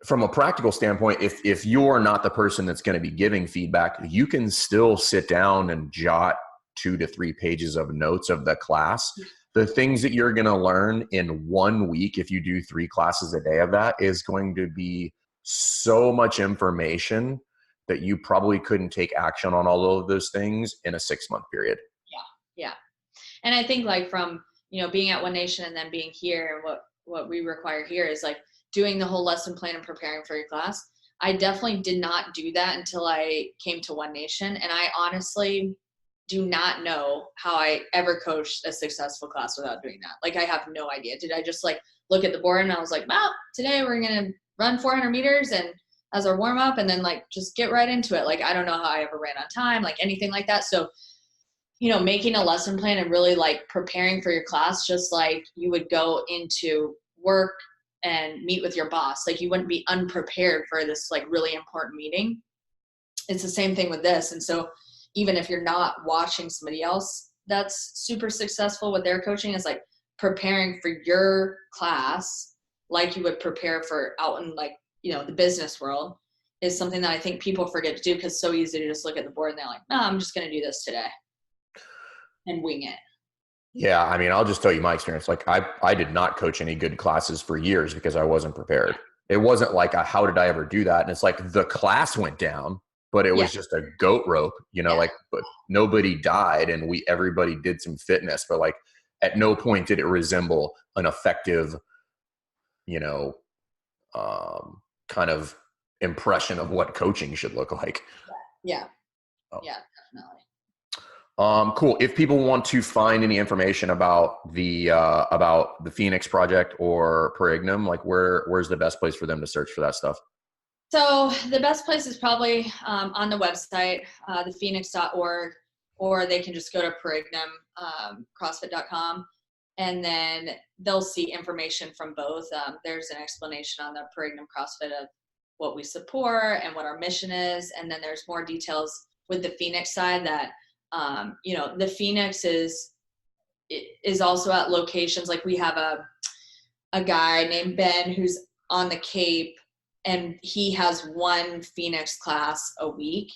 from a practical standpoint, if you're not the person that's going to be giving feedback, you can still sit down and jot 2 to 3 pages of notes of the class. The things that you're going to learn in 1 week, if you do 3 classes a day of that, is going to be so much information that you probably couldn't take action on all of those things in a 6-month period. Yeah. And I think like from, being at One Nation and then being here, and what we require here is like doing the whole lesson plan and preparing for your class. I definitely did not do that until I came to One Nation. And I honestly do not know how I ever coached a successful class without doing that. Like I have no idea. Did I just like look at the board and I was like, well, today we're going to run 400 meters and as our warm up and then like just get right into it. Like, I don't know how I ever ran on time, like anything like that. So, making a lesson plan and really like preparing for your class, just like you would go into work and meet with your boss. Like you wouldn't be unprepared for this like really important meeting. It's the same thing with this. And so even if you're not watching somebody else that's super successful with their coaching, it's like preparing for your class like you would prepare for out in like, the business world is something that I think people forget to do because it's so easy to just look at the board and they're like, no, I'm just going to do this today and wing it. Yeah. I mean, I'll just tell you my experience. Like I did not coach any good classes for years because I wasn't prepared. It wasn't like, how did I ever do that? And it's like the class went down, but it was just a goat rope, but nobody died and everybody did some fitness, but like at no point did it resemble an effective, kind of impression of what coaching should look like. Yeah. Yeah, definitely. Cool. If people want to find any information about the Phoenix project or Per Ignem, like where's the best place for them to search for that stuff? So the best place is probably on the website, thephoenix.org, or they can just go to Per Ignem, CrossFit.com, and then they'll see information from both. There's an explanation on the Per Ignem CrossFit of what we support and what our mission is, and then there's more details with the Phoenix side that the Phoenix is also at locations. Like we have a guy named Ben who's on the Cape, and he has one Phoenix class a week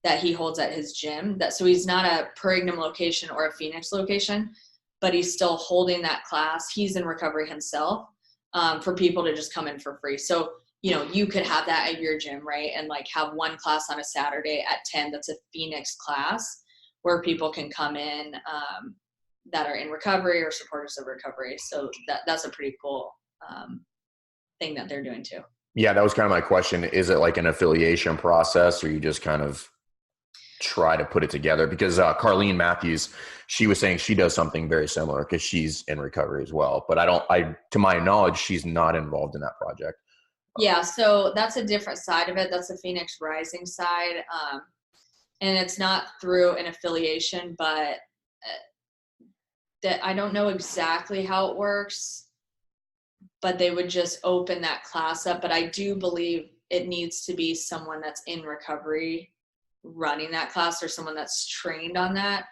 that he holds at his gym. So he's not a Per Ignem location or a Phoenix location, but he's still holding that class. He's in recovery himself, for people to just come in for free. So, you could have that at your gym, right? And like have one class on a Saturday at 10 that's a Phoenix class where people can come in that are in recovery or supporters of recovery. So that's a pretty cool thing that they're doing too. Yeah, that was kind of my question. Is it like an affiliation process or you just kind of try to put it together? Because Carlene Matthews, she was saying she does something very similar because she's in recovery as well. But to my knowledge, she's not involved in that project. Yeah, so that's a different side of it. That's the Phoenix Rising side. And it's not through an affiliation, but that I don't know exactly how it works, but they would just open that class up. But I do believe it needs to be someone that's in recovery running that class or someone that's trained on that,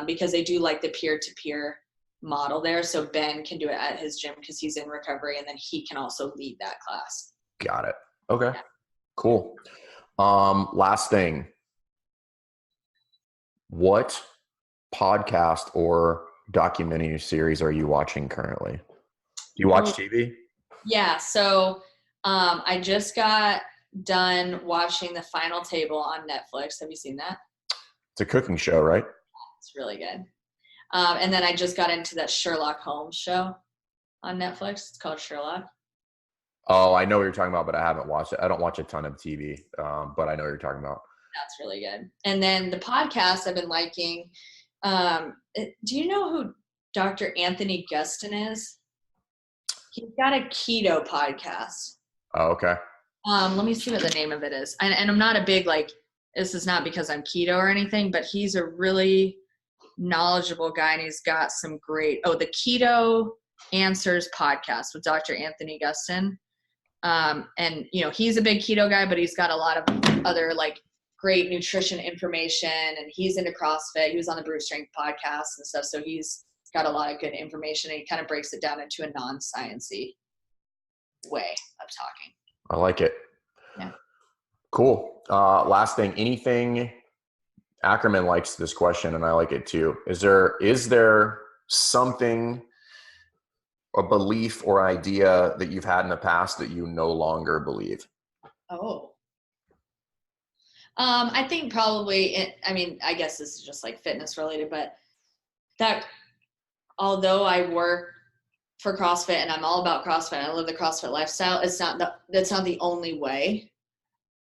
because they do like the peer-to-peer model there. So Ben can do it at his gym because he's in recovery, and then he can also lead that class. Got it. Okay, cool. Last thing. What podcast or documentary series are you watching currently? Do you watch TV? Yeah. So I just got done watching The Final Table on Netflix. Have you seen that? It's a cooking show, right? It's really good. And then I just got into that Sherlock Holmes show on Netflix. It's called Sherlock. Oh, I know what you're talking about, but I haven't watched it. I don't watch a ton of TV, but I know what you're talking about. That's really good. And then the podcast I've been liking. Do you know who Dr. Anthony Gustin is? He's got a keto podcast. Oh, okay. Let me see what the name of it is. And I'm not a big, like, this is not because I'm keto or anything, but he's a really knowledgeable guy, and he's got some great, the Keto Answers podcast with Dr. Anthony Gustin. And, he's a big keto guy, but he's got a lot of other, like, great nutrition information, and he's into CrossFit. He was on the Bruce Strength podcast and stuff, so he's got a lot of good information, and he kind of breaks it down into a non-sciencey way of talking. I like it. Yeah. Cool. Last thing, anything, Ackerman likes this question and I like it too. Is there something, a belief or idea that you've had in the past that you no longer believe? I think probably, I guess this is just like fitness related, but that although I work for CrossFit and I'm all about CrossFit, and I live the CrossFit lifestyle, that's not the only way.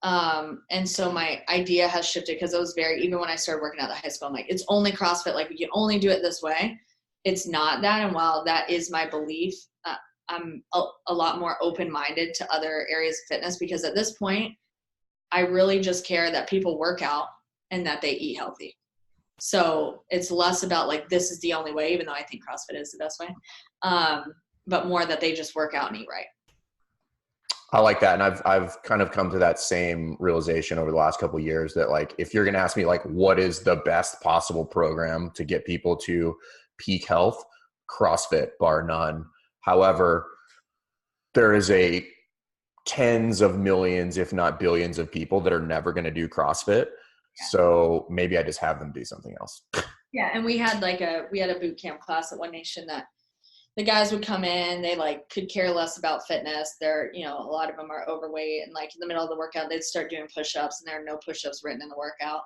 And so my idea has shifted, because it was even when I started working out at high school, I'm like, it's only CrossFit. Like, we can only do it this way. It's not that. And while that is my belief, I'm a lot more open-minded to other areas of fitness, because at this point, I really just care that people work out and that they eat healthy. So it's less about like, this is the only way, even though I think CrossFit is the best way, but more that they just work out and eat right. I like that. And I've kind of come to that same realization over the last couple of years, that like, if you're going to ask me like, what is the best possible program to get people to peak health, CrossFit, bar none. However, there is a tens of millions, if not billions of people that are never going to do CrossFit. Yeah. So maybe I just have them do something else. Yeah. And we had a boot camp class at One Nation that the guys would come in, they like could care less about fitness. They're, a lot of them are overweight, and like in the middle of the workout, they'd start doing push-ups, and there are no push-ups written in the workout.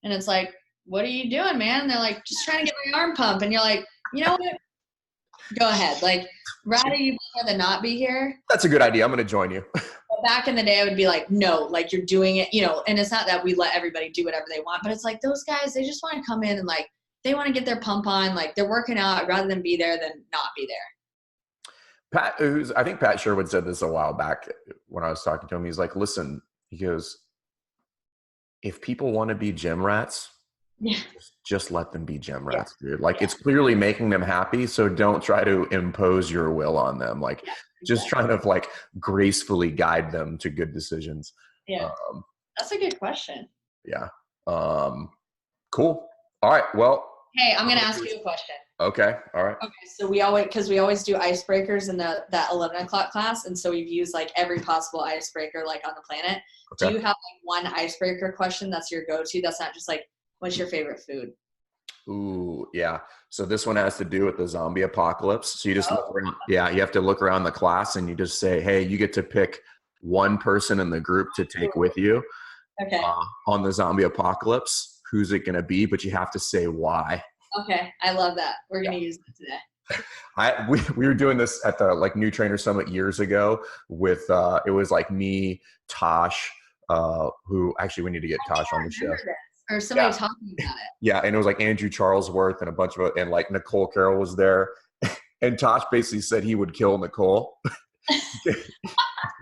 And it's like, what are you doing, man? And they're like, just trying to get my arm pump. And you're like, you know what? Go ahead. Like, rather you be here than not be here. That's a good idea. I'm going to join you. But back in the day, I would be like, no, like you're doing it, and it's not that we let everybody do whatever they want, but it's like those guys, they just want to come in and like, they want to get their pump on, like they're working out rather than be there than not be there. I think Pat Sherwood said this a while back when I was talking to him. He's like, listen, he goes, if people want to be gym rats, yeah, just let them be gym rats, dude. Like, it's clearly making them happy. So don't try to impose your will on them. Like, just trying to like gracefully guide them to good decisions. Yeah. That's a good question. Yeah. Cool. All right. Well, hey, I'm going to ask you a question. Okay. All right. Okay. So we always do icebreakers in that 11 o'clock class. And so we've used like every possible icebreaker like on the planet. Okay. Do you have like one icebreaker question that's your go-to? That's not just like, what's your favorite food? Ooh, yeah. So this one has to do with the zombie apocalypse. So you just look around. Yeah. You have to look around the class and you just say, hey, you get to pick one person in the group to take with you. Okay. On the zombie apocalypse. Who's it going to be? But you have to say why. Okay. I love that. We're going to use it today. We were doing this at the like New Trainer Summit years ago with it was like me, Tosh, who actually we need to get Tosh on the show. Or somebody talking about it. Yeah, and it was like Andrew Charlesworth and a bunch of, and like Nicole Carroll was there, and Tosh basically said he would kill Nicole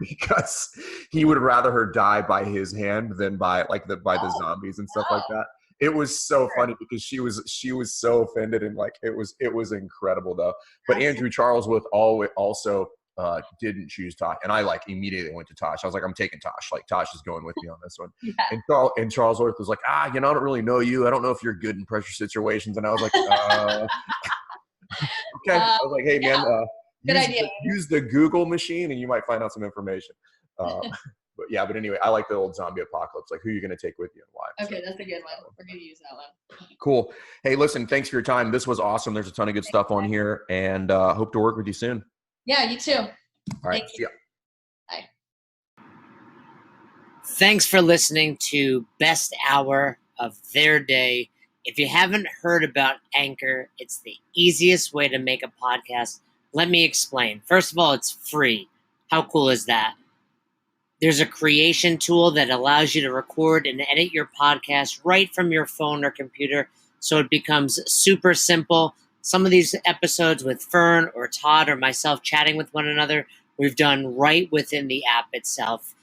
because he would rather her die by his hand than by the zombies and stuff like that. It was so funny because she was so offended, and like it was incredible though. But Andrew Charlesworth also didn't choose Tosh, and I like immediately went to Tosh. I was like, I'm taking Tosh. Like Tosh is going with me on this one. Yeah. And Charlesworth was like, I don't really know you. I don't know if you're good in pressure situations. And I was like, okay. I was like, hey man, use the Google machine, and you might find out some information. But anyway, I like the old zombie apocalypse. Like, who are you going to take with you and why? Okay, that's a good one. We're going to use that one. Cool. Hey, listen, thanks for your time. This was awesome. There's a ton of good stuff on here, and hope to work with you soon. Yeah, you too. All right. Thank you. See ya. Bye. Thanks for listening to Best Hour of Their Day If you haven't heard about Anchor, it's the easiest way to make a podcast. Let me explain. First of all, it's free. How cool is that? There's a creation tool that allows you to record and edit your podcast right from your phone or computer, so it becomes super simple. Some of these episodes with Fern or Todd or myself chatting with one another, we've done right within the app itself.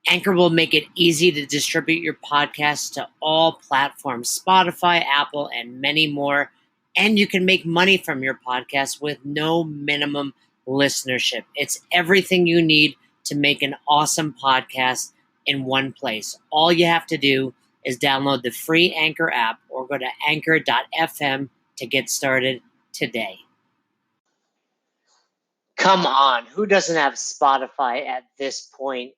Anchor will make it easy to distribute your podcast to all platforms, Spotify, Apple, and many more. And you can make money from your podcast with no minimum listenership. It's everything you need to make an awesome podcast in one place. All you have to do is download the free Anchor app or go to anchor.fm to get started today. Come on, who doesn't have Spotify at this point?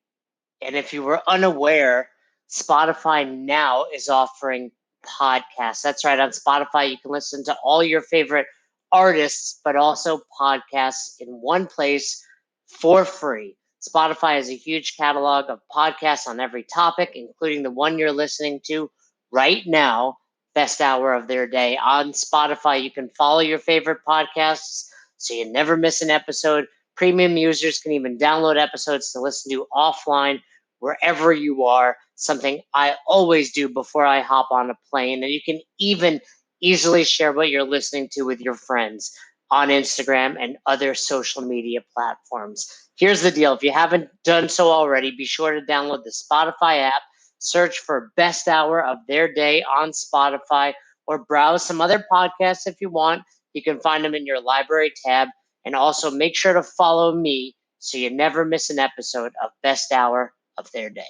And if you were unaware, Spotify now is offering podcasts. That's right. On Spotify, you can listen to all your favorite artists, but also podcasts in one place for free. Spotify has a huge catalog of podcasts on every topic, including the one you're listening to right now, Best Hour of Their Day. On Spotify, you can follow your favorite podcasts so you never miss an episode. Premium users can even download episodes to listen to offline wherever you are, something I always do before I hop on a plane. And you can even easily share what you're listening to with your friends on Instagram and other social media platforms. Here's the deal. If you haven't done so already, be sure to download the Spotify app, search for Best Hour of Their Day on Spotify, or browse some other podcasts if you want. You can find them in your library tab. And also make sure to follow me so you never miss an episode of Best Hour of Their Day.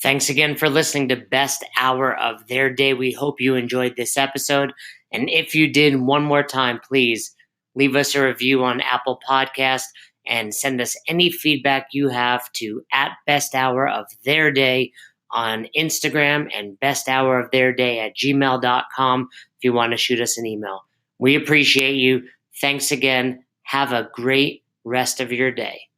Thanks again for listening to Best Hour of Their Day. We hope you enjoyed this episode. And if you did, one more time, please leave us a review on Apple Podcast and send us any feedback you have to @besthouroftheirday on Instagram and besthouroftheirday@gmail.com if you want to shoot us an email. We appreciate you. Thanks again. Have a great rest of your day.